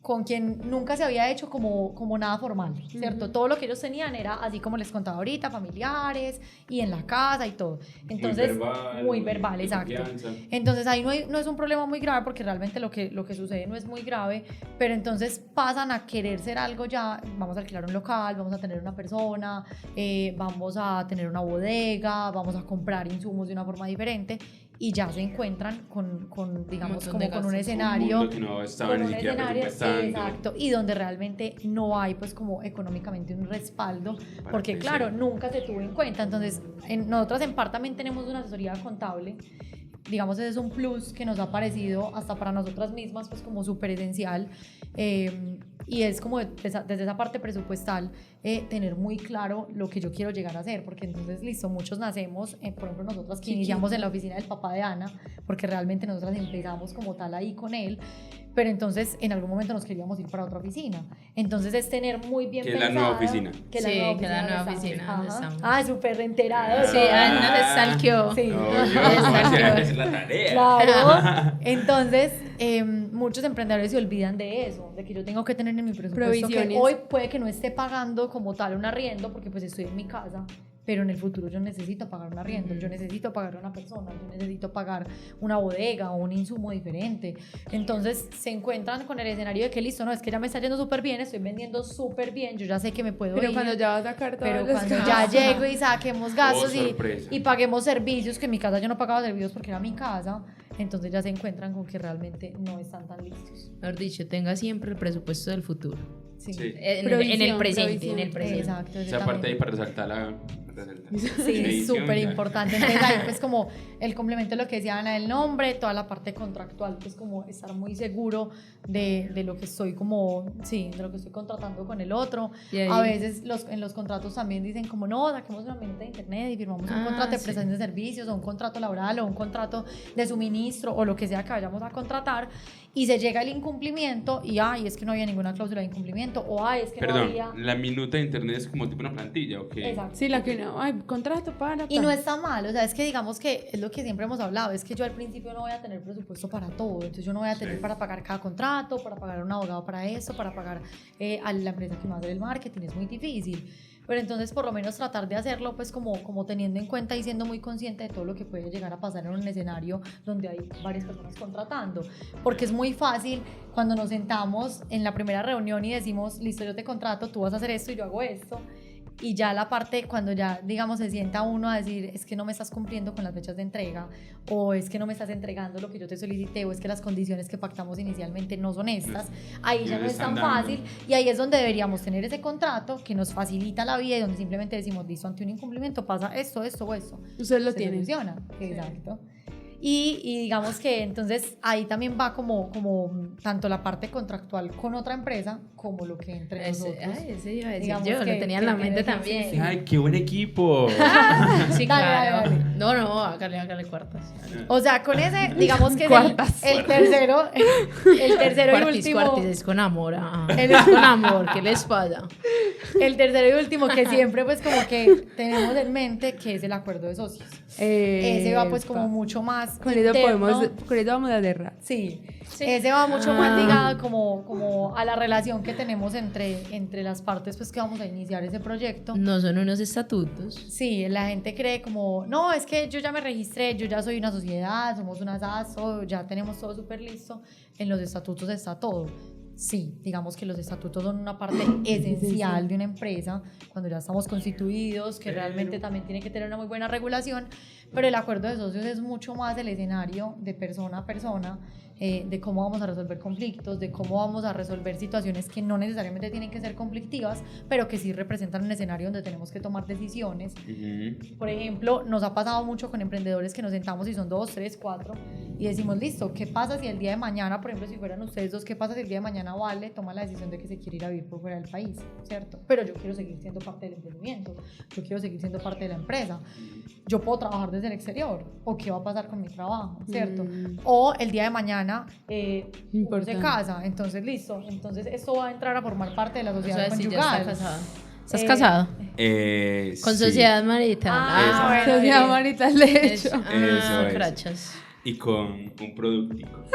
con quien nunca se había hecho como nada formal, ¿cierto? Todo lo que ellos tenían era así como les contaba ahorita, familiares y en la casa y todo. Entonces, muy verbal, de exacto. confianza. Entonces ahí no es un problema muy grave porque realmente lo que sucede no es muy grave, pero entonces pasan a querer ser algo ya, vamos a alquilar un local, vamos a tener una persona, vamos a tener una bodega, vamos a comprar insumos de una forma diferente y ya se encuentran con digamos, montón como de con un gastos. escenario. Un mundo que no estaban ni siquiera presupuestando. Exacto, y donde realmente no hay pues como económicamente un respaldo, Para porque crecer. claro, nunca se tuvo en cuenta. Entonces, nosotros en PAR también tenemos una asesoría contable, digamos, ese es un plus que nos ha parecido hasta para nosotras mismas pues como súper esencial, y es como desde esa parte presupuestal tener muy claro lo que yo quiero llegar a hacer, porque entonces listo, muchos nacemos, por ejemplo nosotras que iniciamos en la oficina del papá de Ana, porque realmente nosotras empezamos como tal ahí con él, pero entonces en algún momento nos queríamos ir para otra oficina. Entonces es tener muy bien Que es la pensada. nueva oficina. Que Sí, la que es la nueva donde oficina estamos. donde Ajá. estamos. Ah, súper enterado. Sí, nos stalkeó. Sí. No, Ajá. yo es la tarea. Claro. Entonces, muchos emprendedores se olvidan de eso, de que yo tengo que tener en mi presupuesto que Provisiones. hoy puede que no esté pagando como tal un arriendo porque pues estoy en mi casa, pero en el futuro yo necesito pagar un arriendo, yo necesito pagar una persona, yo necesito pagar una bodega o un insumo diferente. Entonces se encuentran con el escenario de que listo, no, es que ya me está yendo súper bien, estoy vendiendo súper bien, yo ya sé que me puedo Pero ir. cuando ya va a sacar todos Pero los cuando gastos. ya llego y saquemos gastos sorpresa. y paguemos servicios, que en mi casa yo no pagaba servicios porque era mi casa, entonces ya se encuentran con que realmente no están tan listos. Mejor dicho, tenga siempre el presupuesto del futuro. Sí, Sí. En Provisión, el presente, provisión. en el presente. exacto. Esa parte ahí para resaltar la... Sí, es súper importante. Entonces ahí pues como el complemento de lo que decía Ana del nombre, toda la parte contractual, pues como estar muy seguro de lo que estoy como, sí, de lo que estoy contratando con el otro. Y ahí- A veces en los contratos también dicen como no, saquemos una minuta de internet y firmamos un contrato de sí. prestación de servicios o un contrato laboral o un contrato de suministro o lo que sea que vayamos a contratar y se llega el incumplimiento y ay, es que no había ninguna cláusula de incumplimiento o ay, es que no Perdón, había... la minuta de internet es como tipo una plantilla, ¿o qué? Exacto. Sí, la que no, ay, contrato para. Y no está mal, o sea, es que digamos que es lo que siempre hemos hablado, es que yo al principio no voy a tener presupuesto para todo, entonces yo no voy a tener Sí. para pagar cada contrato, para pagar a un abogado para eso, para pagar a la empresa que me va a hacer el marketing, es muy difícil. Pero entonces por lo menos tratar de hacerlo pues como teniendo en cuenta y siendo muy consciente de todo lo que puede llegar a pasar en un escenario donde hay varias personas contratando, porque es muy fácil cuando nos sentamos en la primera reunión y decimos, listo, yo te contrato, tú vas a hacer esto y yo hago esto, y ya la parte cuando ya, digamos, se sienta uno a decir, es que no me estás cumpliendo con las fechas de entrega, o es que no me estás entregando lo que yo te solicité, o es que las condiciones que pactamos inicialmente no son estas, ahí ya no es tan fácil, y ahí es donde deberíamos tener ese contrato que nos facilita la vida y donde simplemente decimos, listo, ante un incumplimiento pasa esto o eso. Ustedes lo Se tienen. soluciona. Exacto. Y digamos que entonces ahí también va como tanto la parte contractual con otra empresa como lo que entre nosotros. Ese iba a decir Digamos yo, lo que- tenía en la que mente tiene- también. sí. Ay, qué buen equipo. Sí, Dale, claro. dale, No, hágale cuartas. O sea, con ese, digamos que es Cuartas. el tercero y último. Cuartis, es con amor. El- Es con amor, ¿qué les pasa? El tercero y último que siempre pues como que tenemos en mente que es el acuerdo de socios. Ese va pues como mucho más Con eso, interno. con eso vamos a cerrar. Sí, Sí. ese va mucho más ligado como a la relación que tenemos entre las partes pues que vamos a iniciar ese proyecto. No son unos estatutos. Sí, la gente cree como, no, es que yo ya me registré, yo ya soy una sociedad, somos una SASO, ya tenemos todo súper listo, en los estatutos está todo. Sí, digamos que los estatutos son una parte esencial de una empresa, cuando ya estamos constituidos, que realmente también tiene que tener una muy buena regulación, pero el acuerdo de socios es mucho más el escenario de persona a persona, de cómo vamos a resolver conflictos, de cómo vamos a resolver situaciones que no necesariamente tienen que ser conflictivas, pero que sí representan un escenario donde tenemos que tomar decisiones. Por ejemplo, nos ha pasado mucho con emprendedores que nos sentamos y son 2, 3, 4 y decimos, listo, ¿qué pasa si el día de mañana, por ejemplo, si fueran ustedes dos, qué pasa si el día de mañana Vale toma la decisión de que se quiere ir a vivir por fuera del país, ¿cierto? Pero yo quiero seguir siendo parte del emprendimiento, yo quiero seguir siendo parte de la empresa, yo puedo trabajar desde el exterior, o qué va a pasar con mi trabajo, ¿cierto? O el día de mañana uno se Importante. casa, entonces listo, entonces esto va a entrar a formar parte de la O sociedad sea, si ya conyugal. está casada. ¿Estás Eh, casado? Con Sí. sociedad marital. Ah, bueno, Sociedad bien. marital de Eso, hecho. Eso es. crachas. Y con un productico.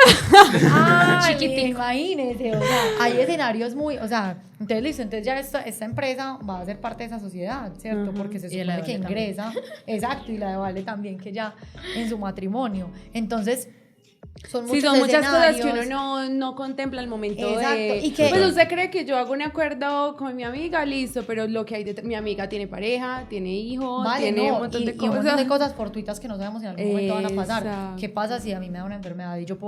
Ah, Chiquitico. imagínese, o sea, hay escenarios muy, o sea, entonces listo, entonces ya esta empresa va a ser parte de esa sociedad, ¿cierto? Ujú. Porque se Y de la supone que de Vale ingresa, exacto, y la de Vale también, que ya en su matrimonio. Entonces, son muchos Sí, son muchas cosas que escenarios. uno no contempla al momento Exacto, de... y que- Pues usted cree que yo hago un acuerdo con mi amiga, listo, pero lo que hay detrás... Mi amiga tiene pareja, tiene hijos, Vale, tiene no, un montón de y un montón cosas. de cosas fortuitas que no sabemos si en algún momento van a pasar. Exacto. ¿Qué pasa si a mí me da una enfermedad y yo no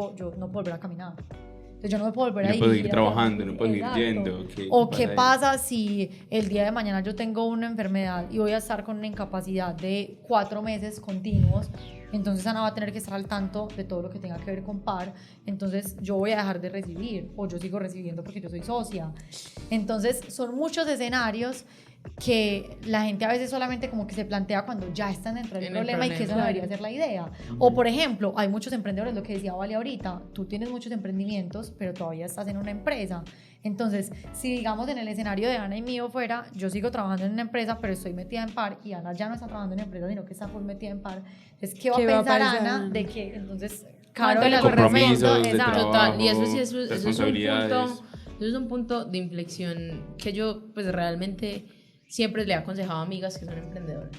puedo volver a caminar? Entonces yo no me puedo volver a No puedo dirigir seguir a- trabajando, no puedo seguir Exacto. yendo. O qué pasa si el día de mañana yo tengo una enfermedad y voy a estar con una incapacidad de 4 meses continuos. Entonces Ana va a tener que estar al tanto de todo lo que tenga que ver con PAR. Entonces yo voy a dejar de recibir o yo sigo recibiendo porque yo soy socia. Entonces son muchos escenarios que la gente a veces solamente como que se plantea cuando ya están dentro del En el problema y que eso problema. debería ser la idea. O por ejemplo, hay muchos emprendedores, lo que decía Vale ahorita, tú tienes muchos emprendimientos, pero todavía estás en una empresa. Entonces, si digamos en el escenario de Ana y mío fuera, yo sigo trabajando en una empresa, pero estoy metida en PAR y Ana ya no está trabajando en una empresa, sino que está full metida en PAR. Entonces, ¿qué va ¿Qué a va a pensar pensar? Ana de que entonces ¿Cuánto Caro le le compromisos corresponde? de Exacto. trabajo, Total, y eso sí, eso es responsabilidades. eso es un punto de inflexión que yo pues realmente siempre le he aconsejado a amigas que son emprendedoras.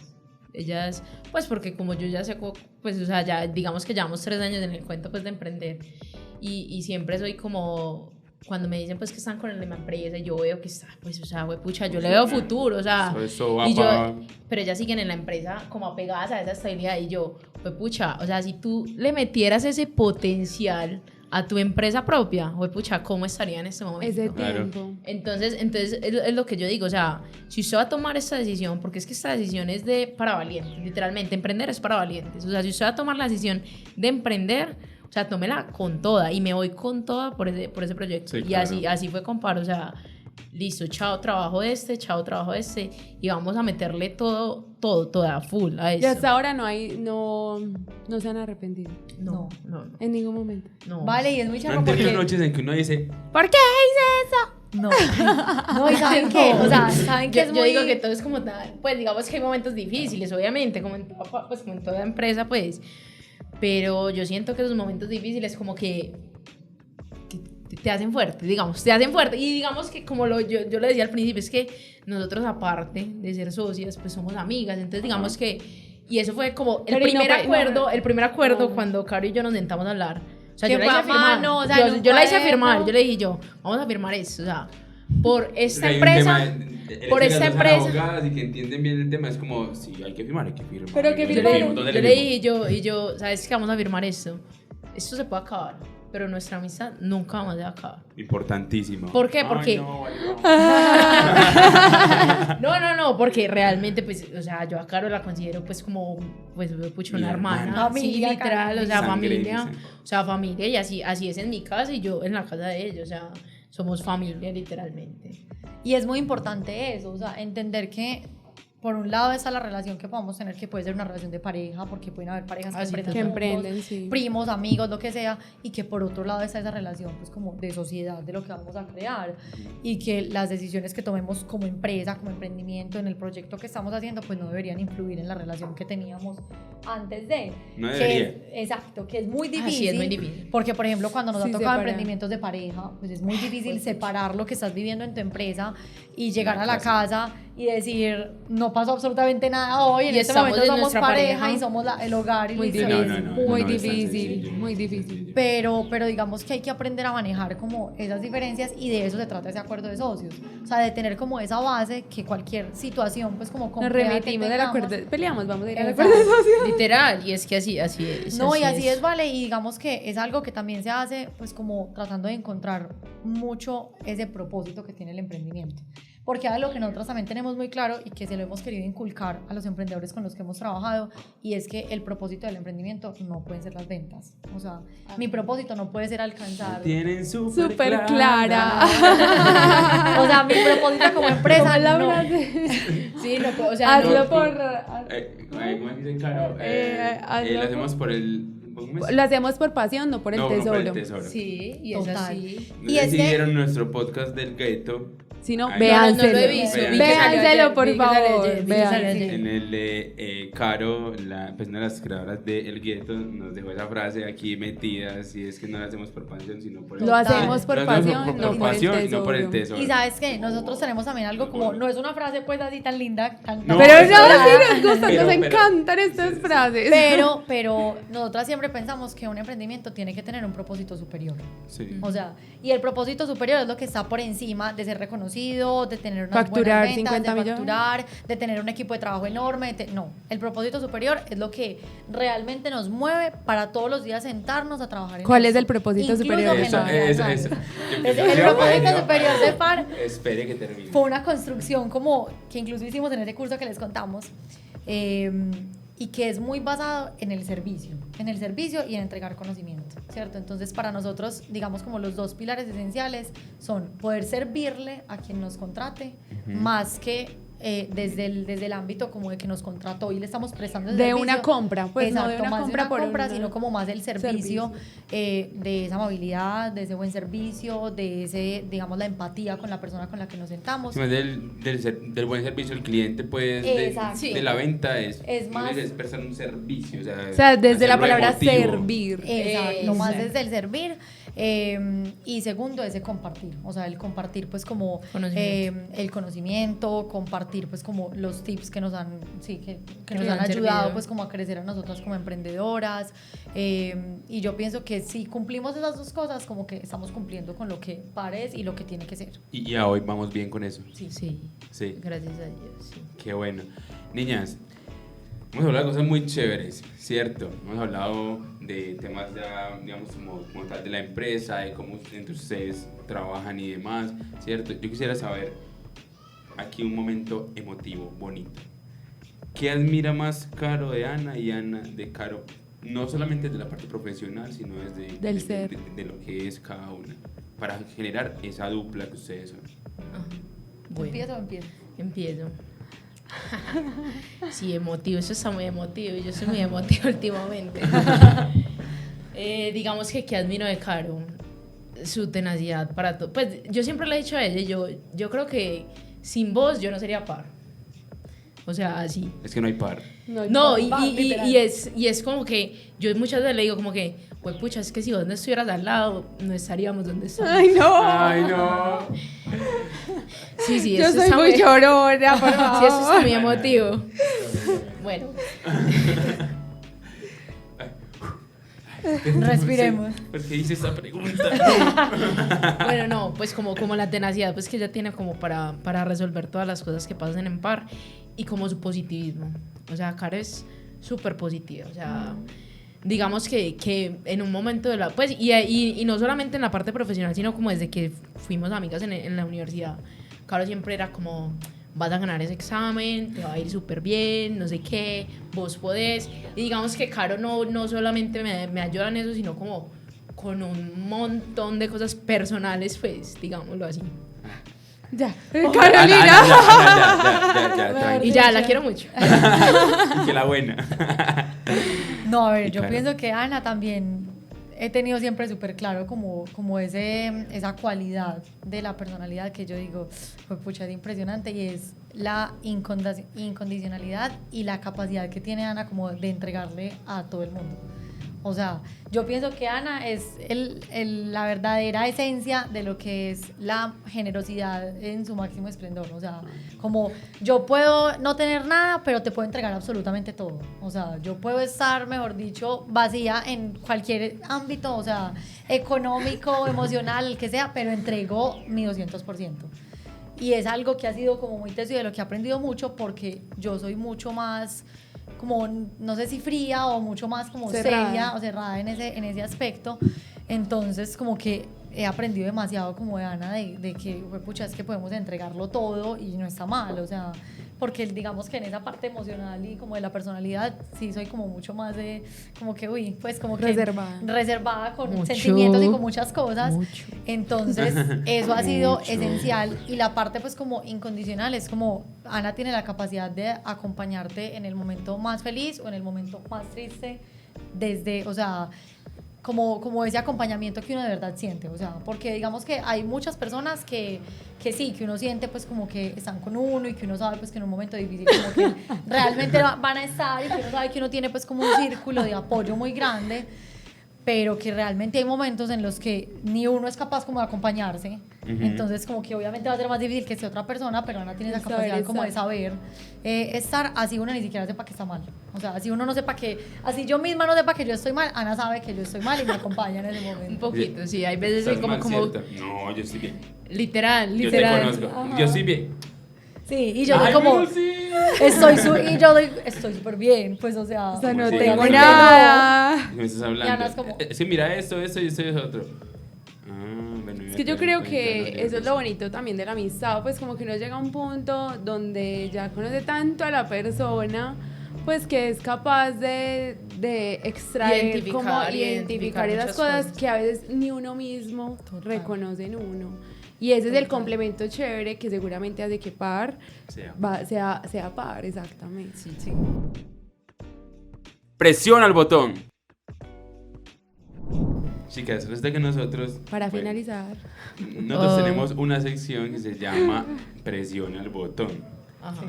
Ellas, pues porque como yo ya sé, pues o sea, ya digamos que llevamos 3 años en el cuento pues de emprender y siempre soy como, cuando me dicen pues que están con la misma empresa y yo veo que está, pues o sea, pucha, yo le veo futuro, o sea, Eso va y yo, pa- pero ellas siguen en la empresa como apegadas a esa estabilidad y yo, pucha, o sea, si tú le metieras ese potencial a tu empresa propia, pucha, ¿cómo estaría en este momento? Ese Claro. tiempo. Entonces es lo que yo digo, o sea, si usted va a tomar esta decisión, porque es que esta decisión es para valientes, literalmente, emprender es para valientes, o sea, si usted va a tomar la decisión de emprender, o sea, tómela con toda, y me voy con toda por ese proyecto, Sí, y claro. así fue con Paro, o sea, listo, chao trabajo este, y vamos a meterle toda full a Y eso. hasta ahora no se han arrepentido. No. En ningún momento. Vale, y es muy charro Han tenido porque... noches en que uno dice, ¿Por qué hice eso? No, no, y ¿saben qué? O sea, ¿saben qué Yo, es yo muy...? digo que todo es como tal, pues digamos que hay momentos difíciles, obviamente, como como en toda empresa, pues, pero yo siento que esos momentos difíciles como que te hacen fuerte, digamos, te hacen fuerte, y digamos que como yo lo decía al principio, es que nosotros aparte de ser socias, pues somos amigas, entonces digamos que, y eso fue como el Pero y no primer fue- acuerdo, el primer acuerdo no. cuando Caro y yo nos sentamos a hablar, o sea, Que yo la hice fue a firmar, mano, o sea, en un yo la hice cuaderno. firmar, yo le dije vamos a firmar esto, o sea, por esta hay un empresa... tema por esta empresa. Abogadas y que entienden bien el tema, es como, sí, hay que firmar. Pero que Yo firmar. firmo, ¿dónde Yo le le firmo? dije, yo, ¿sabes qué? Vamos a firmar esto. Esto se puede acabar, pero nuestra amistad nunca más se va a acabar. Importantísimo. ¿Por qué? Ay, Porque- no, vale, no. No, porque realmente, pues, o sea, yo a Caro la considero, pues, como, pues, pucha, una Mi hermana. hermana. Sí, Familia, literal, o sea, Sangre, familia. dicen. O sea, familia, y así es en mi casa y yo en la casa de ellos, o sea, somos familia, literalmente. Y es muy importante eso, o sea, entender que por un lado está la relación que podamos tener, que puede ser una relación de pareja, porque pueden haber parejas Ah, sí, que que emprenden, emprenden, sí. primos, amigos, lo que sea, y que por otro lado está esa relación, pues como de sociedad, de lo que vamos a crear, y que las decisiones que tomemos como empresa, como emprendimiento, en el proyecto que estamos haciendo, pues no deberían influir en la relación que teníamos antes de. No Que debería. exacto, que es muy difícil. Así es muy difícil. Porque, por ejemplo, cuando nos Sí, ha tocado separar. emprendimientos de pareja, pues es muy difícil separar lo que estás viviendo en tu empresa y llegar La a la casa y decir, no pasó absolutamente nada hoy, en Y este estamos momento en somos nuestra pareja pareja. y somos el hogar y Muy listo. difícil, No, no, no, muy no es tan difícil, sencillo. muy difícil. Pero digamos que hay que aprender a manejar como esas diferencias y de eso se trata ese acuerdo de socios. O sea, de tener como esa base que cualquier situación, pues como Nos compleja que remitimos del tengamos- acuerdo, peleamos, vamos a ir al Exacto. acuerdo de socios. Literal, y es que así es. No, y así es, vale, y digamos que es algo que también se hace, pues como tratando de encontrar mucho ese propósito que tiene el emprendimiento. Porque algo que nosotros también tenemos muy claro y que se lo hemos querido inculcar a los emprendedores con los que hemos trabajado, y es que el propósito del emprendimiento no pueden ser las ventas. O sea, mi propósito no puede ser alcanzar... Tienen Súper clara. O sea, mi propósito como empresa ¿Cómo es la no. frase? Sí, no, o sea, Hazlo no, por... ¿Cómo es que dice Caro? hazlo Lo hacemos por el... ¿cómo es? Lo hacemos por pasión, no por el No, tesoro. por el tesoro. sí, y es Total. así. No Y sé es si que- vieron nuestro podcast del gueto. Si no, Ay, véanselo. No lo he visto. vi que Véanselo, salió ayer, por vi que salió favor. ayer, vi que salió véanselo. ayer. En el de Caro, pues una de las creadoras de El Gueto, nos dejó esa frase aquí metida, si es que no la hacemos por pasión, sino por el Lo hacemos por Lo hacemos pasión, no por el pasión y no por el tesoro. tesoro. Y sabes que nosotros tenemos también algo como, no es una frase pues así tan linda, tan No, Pero es no, verdad. sí nos gustan, Pero- nos pero- encantan estas frases. pero nosotras siempre pensamos que un emprendimiento tiene que tener un propósito superior. Sí. O sea, y el propósito superior es lo que está por encima de ser reconocido, de tener unas Facturar buenas ventas, 50 de millones. facturar, de tener un equipo de trabajo enorme. No, el propósito superior es lo que realmente nos mueve para todos los días sentarnos a trabajar en ¿Cuál es esto. el propósito Incluso superior? en Eso, la vida, eso, ¿sabes? eso. El propósito superior de PAR Espere que termine. fue una construcción como que incluso hicimos en ese curso que les contamos, y que es muy basado en el servicio y en entregar conocimiento, ¿cierto? Entonces para nosotros, digamos como los dos pilares esenciales son poder servirle a quien nos contrate, más que desde el ámbito como de que nos contrató y le estamos prestando el De servicio. una compra, pues, no de Exacto, una más compra de por una compra, una- sino como más el servicio, de esa amabilidad, de ese buen servicio, de ese, digamos, la empatía con la persona con la que nos sentamos. Sí, más del buen servicio al cliente, pues, Exacto. de la venta es más- es prestar un servicio. O sea, desde la hacerlo palabra emotivo. servir. Exacto, más Exacto. desde el servir. Y segundo, ese compartir. O sea, el compartir, pues, como Conocimiento. el conocimiento, compartir, pues, como los tips que nos han, sí, que nos han han ayudado, servido. pues, como a crecer a nosotras como emprendedoras. Y yo pienso que si cumplimos esas dos cosas, como que estamos cumpliendo con lo que parece y lo que tiene que ser. Y ya hoy vamos bien con eso. Sí, Sí, gracias a Dios, sí. qué bueno. Niñas, hemos hablado de cosas muy chéveres, ¿cierto? Hemos hablado de temas ya, digamos, como tal de la empresa, de cómo entre ustedes trabajan y demás, ¿cierto? Yo quisiera saber, aquí un momento emotivo, bonito. ¿Qué admira más Caro de Ana y Ana de Caro? No solamente de la parte profesional, sino desde Del ser. de lo que es cada una, para generar esa dupla que ustedes son. Bueno, ¿Empiezo o empiezo? empiezo. Sí, emotivo, eso está muy emotivo y yo soy muy emotiva últimamente. Digamos que admiro de Caro, su tenacidad para todo. Pues yo siempre le he dicho a ella, yo creo que sin vos yo no sería par. O sea, así. Es que no hay par. No, literal. y es como que yo muchas veces le digo como que, pues pucha, es que si vos no estuvieras al lado, no estaríamos donde estamos. Ay, no. ¡Ay, no! Sí, Yo eso soy está muy llorona, por Sí, favor. eso está muy emotivo. Bueno. Respiremos. ¿Por qué hice esta pregunta? Bueno, no, pues como la tenacidad pues que ella tiene como para resolver todas las cosas que pasan en par y como su positivismo. O sea, Caro es súper positiva, o sea, digamos que en un momento de la... Pues, y no solamente en la parte profesional, sino como desde que fuimos amigas en la universidad, Caro siempre era como... Vas a ganar ese examen, te va a ir súper bien, no sé qué, vos podés. Y digamos que Caro no solamente me ayuda en eso, sino como con un montón de cosas personales, pues, digámoslo así. Ya. Carolina. Ya, tranquila. Y ya, la quiero mucho. Y que la buena. No, a ver, yo Claro. pienso que Ana también he tenido siempre súper claro como esa cualidad de la personalidad que yo digo, pues pucha, es impresionante y es la incondicionalidad y la capacidad que tiene Ana como de entregarle a todo el mundo. O sea, yo pienso que Ana es la verdadera esencia de lo que es la generosidad en su máximo esplendor. O sea, como yo puedo no tener nada, pero te puedo entregar absolutamente todo. O sea, yo puedo estar, mejor dicho, vacía en cualquier ámbito, o sea, económico, emocional, el que sea, pero entrego mi 200%. Y es algo que ha sido como muy teso y de lo que he aprendido mucho porque yo soy mucho más como, no sé si fría o mucho más como Cerrada. seria o cerrada en ese aspecto. Entonces como que he aprendido demasiado como de Ana de que, pucha, es que podemos entregarlo todo y no está mal, o sea, porque digamos que en esa parte emocional y como de la personalidad sí soy como mucho más de, como que, uy, pues como que reservada con Mucho. sentimientos y con muchas cosas. Mucho. Entonces eso ha sido Mucho. esencial y la parte pues como incondicional es como Ana tiene la capacidad de acompañarte en el momento más feliz o en el momento más triste desde, o sea, como ese acompañamiento que uno de verdad siente, o sea, porque digamos que hay muchas personas que sí, que uno siente pues como que están con uno y que uno sabe pues que en un momento difícil como que realmente van a estar y que uno sabe que uno tiene pues como un círculo de apoyo muy grande, pero que realmente hay momentos en los que ni uno es capaz como de acompañarse. Entonces como que obviamente va a ser más difícil que sea otra persona, pero Ana tiene esa Saber capacidad como de estar. saber estar, así uno ni siquiera sepa que está mal, o sea, así uno no sepa que, así yo misma no sepa que yo estoy mal, Ana sabe que yo estoy mal y me acompaña en ese Un momento. poquito, sí, hay veces ¿Estás como, mal, como cierto? No, yo estoy bien. literal. Yo te conozco. Ajá. Yo estoy bien. Sí, y yo Ay, doy como, pero sí. estoy súper bien, pues o sea, O sea, no Sí, tengo porque nada. ¿Qué me estás Y hablando? Ana es como- Sí, mira esto y esto es otro. Bueno, Es que yo creo que eso es lo bonito también de la amistad, pues como que uno llega a un punto donde ya conoce tanto a la persona, pues que es capaz de extraer, identificar esas muchas cosas cosas. que a veces ni uno mismo Total. reconoce en uno. Y ese es el Total. complemento chévere que seguramente hace que par sea par, exactamente. Sí, sí. Presiona el botón. Chicas, resulta que nosotros... Para bueno, finalizar. nosotros Oh. tenemos una sección que se llama Presiona el botón. Ajá.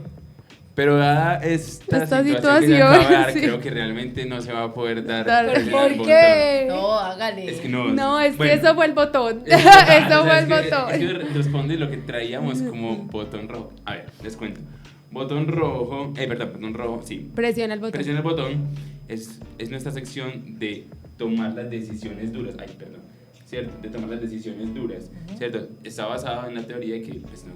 Pero dada esta Esta situación que se acaba de dar, sí. creo que realmente no se va a poder dar. Dar- presiona el ¿Por botón. qué? No, hágale. Es que no. No, es bueno, que eso fue el botón. es que- Eso o fue sea, el es que- botón. es que responde lo que traíamos como botón rojo. A ver, les cuento. Botón rojo, botón rojo, sí. Presiona el botón. Presiona el botón es nuestra sección de tomar las decisiones duras. Ay, perdón. ¿Cierto? De tomar las decisiones duras. ¿Cierto? Está basado en la teoría que pues,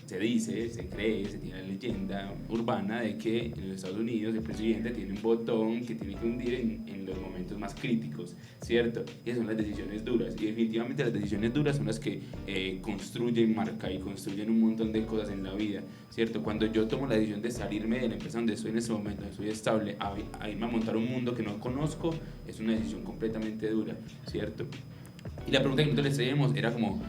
se dice, se cree, se tiene la leyenda urbana de que en los Estados Unidos el presidente tiene un botón que tiene que hundir en los momentos más críticos, ¿cierto? Y esas son las decisiones duras. Y definitivamente las decisiones duras son las que construyen marca y construyen un montón de cosas en la vida, ¿cierto? Cuando yo tomo la decisión de salirme de la empresa donde estoy en ese momento, donde estoy estable, a irme a montar un mundo que no conozco, es una decisión completamente dura, ¿cierto? Y la pregunta que nosotros les traíamos era como,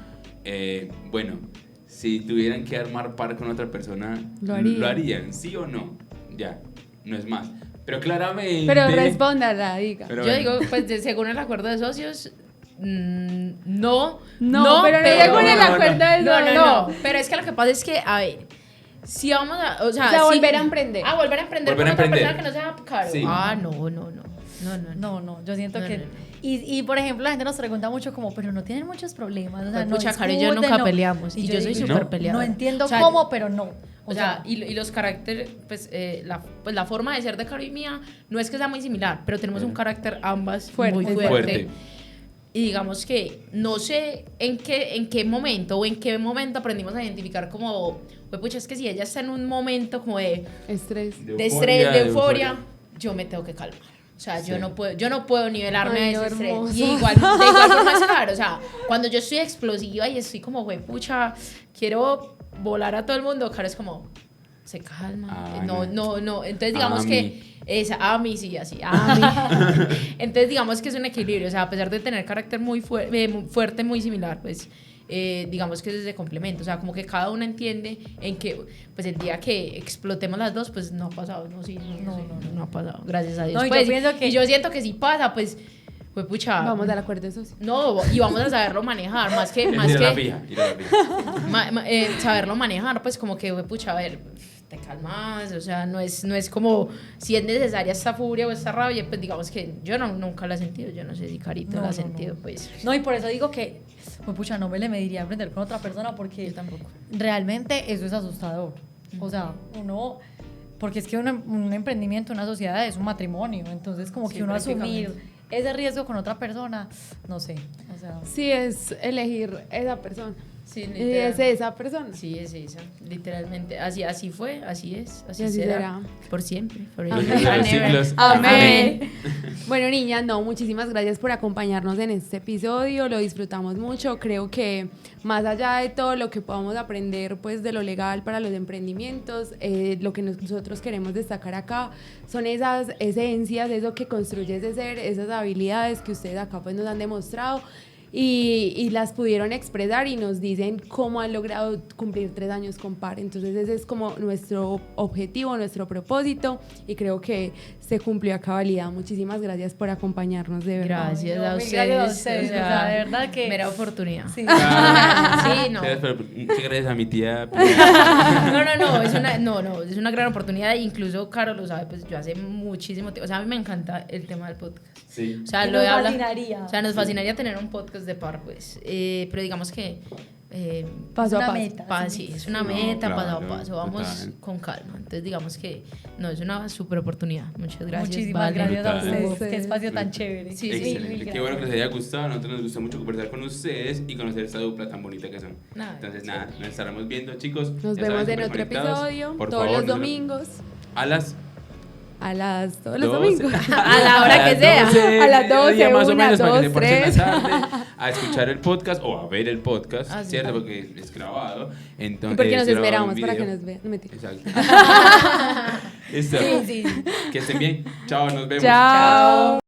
bueno, si tuvieran que armar par con otra persona, Lo harían. harían, ¿sí o no? Ya, no es más. Pero claramente... Pero respóndala, diga. Pero Yo bueno. digo, pues según el acuerdo de socios, no. No, pero no pero- llegó en el no, no. acuerdo de No. Pero es que lo que pasa es que, a ver, si vamos a, o sea, O sea, si- volver a emprender. Volver a emprender Volver con a otra emprender. persona que no sea caro. Sí. No. No, yo siento No, que no, no. Y por ejemplo, la gente nos pregunta mucho como, pero no tienen muchos problemas. O sea, Pues, no pucha, Caro y yo discuten, nunca no. peleamos. Y yo soy digo, súper peleadora. No entiendo O sea, cómo, pero no. O sea, y los caracteres, pues la forma de ser de Caro y mía no es que sea muy similar, pero tenemos un carácter ambas muy fuerte. Y digamos que no sé en qué momento aprendimos a identificar como, pues pucha, es que si ella está en un momento como de Estrés. estrés, de euforia, yo me tengo que calmar. O sea, Sí. yo no puedo nivelarme Ay, a no, ese estrés. hermosa. Y de igual forma es Caro. O sea, cuando yo estoy explosiva y estoy como, güey, pucha, quiero volar a todo el mundo, Caro es como, se calma. Ah, No. Entonces, digamos A que a mí sí, así, a mí. Entonces, digamos que es un equilibrio. O sea, a pesar de tener carácter muy fuerte, muy similar, pues digamos que es de complemento. O sea, como que cada una entiende en que, pues el día que explotemos las dos, pues no ha pasado. No ha pasado. Gracias a Dios. No, y yo Pues, pienso que- y yo siento que si pasa, pues pucha. Vamos al acuerdo de socio. No, y vamos a saberlo manejar, más que Ir a la fija. saberlo manejar, pues como que, pucha, a ver, te calmas, o sea, no es como si es necesaria esta furia o esta rabia, pues digamos que yo nunca la he sentido, yo no sé si Carito la ha sentido, pues. No, y por eso digo que, pues pucha, no me le mediría aprender con otra persona porque Yo tampoco. realmente eso es asustador. O sea, uno, porque es que un emprendimiento, una sociedad es un matrimonio, entonces como Sí, que uno asumir prácticamente. ese riesgo con otra persona, no sé, o sea... Sí, es elegir esa persona. Sí, Y es esa persona. Sí, es esa, literalmente. Así fue, así es, así, Y así será. será. Por siempre. Amén. Por los siglos. Amén. Bueno, niñas, no, muchísimas gracias por acompañarnos en este episodio. Lo disfrutamos mucho. Creo que más allá de todo lo que podamos aprender pues de lo legal para los emprendimientos, lo que nosotros queremos destacar acá son esas esencias, eso que construye ese ser, esas habilidades que ustedes acá pues nos han demostrado. Y las pudieron expresar y nos dicen cómo han logrado cumplir 3 años con PAR. Entonces ese es como nuestro objetivo, nuestro propósito y creo que se cumplió a cabalidad. Muchísimas gracias por acompaños, de verdad. Gracias No, a mil ustedes. gracias a ustedes, o sea, de verdad que- Mera oportunidad. Sí. Sí, no. Muchas gracias a mi tía. Es una gran oportunidad. Incluso Caro lo sabe, pues yo hace muchísimo tiempo, o sea, a mí me encanta el tema del podcast. Sí. O sea, Y lo nos de hablar. fascinaría. O sea, nos fascinaría tener un podcast de par, pues. Pero digamos que. Paso Una a paso. meta. Sí, es una No, meta, claro, paso a paso. Vamos total. con calma. Entonces, digamos que no, es una super oportunidad. Muchas gracias. Muchísimas Vale. gracias a Brutal. ustedes, qué espacio tan chévere. Sí, sí. Excelente. Qué bueno que les haya gustado. A nosotros nos gustó mucho conversar con ustedes y conocer esta dupla tan bonita que son. Nada, Entonces, nada, nos estaremos viendo, chicos. Nos Ya vemos saben, en otro superconectados. episodio, Por todos favor, los no se lo- domingos, todos los 12. domingos. A la hora que sea. A las 12, ya más o 1, menos, para que se 2, porten la 3. tarde a escuchar el podcast o a ver el podcast, Ah, sí. ¿cierto? Porque es grabado. Entonces, Porque nos es grabado esperamos en para que video. nos vean. No, mentira. Exacto. Listo. Sí, sí. Que estén bien. Chao, nos vemos. Chao.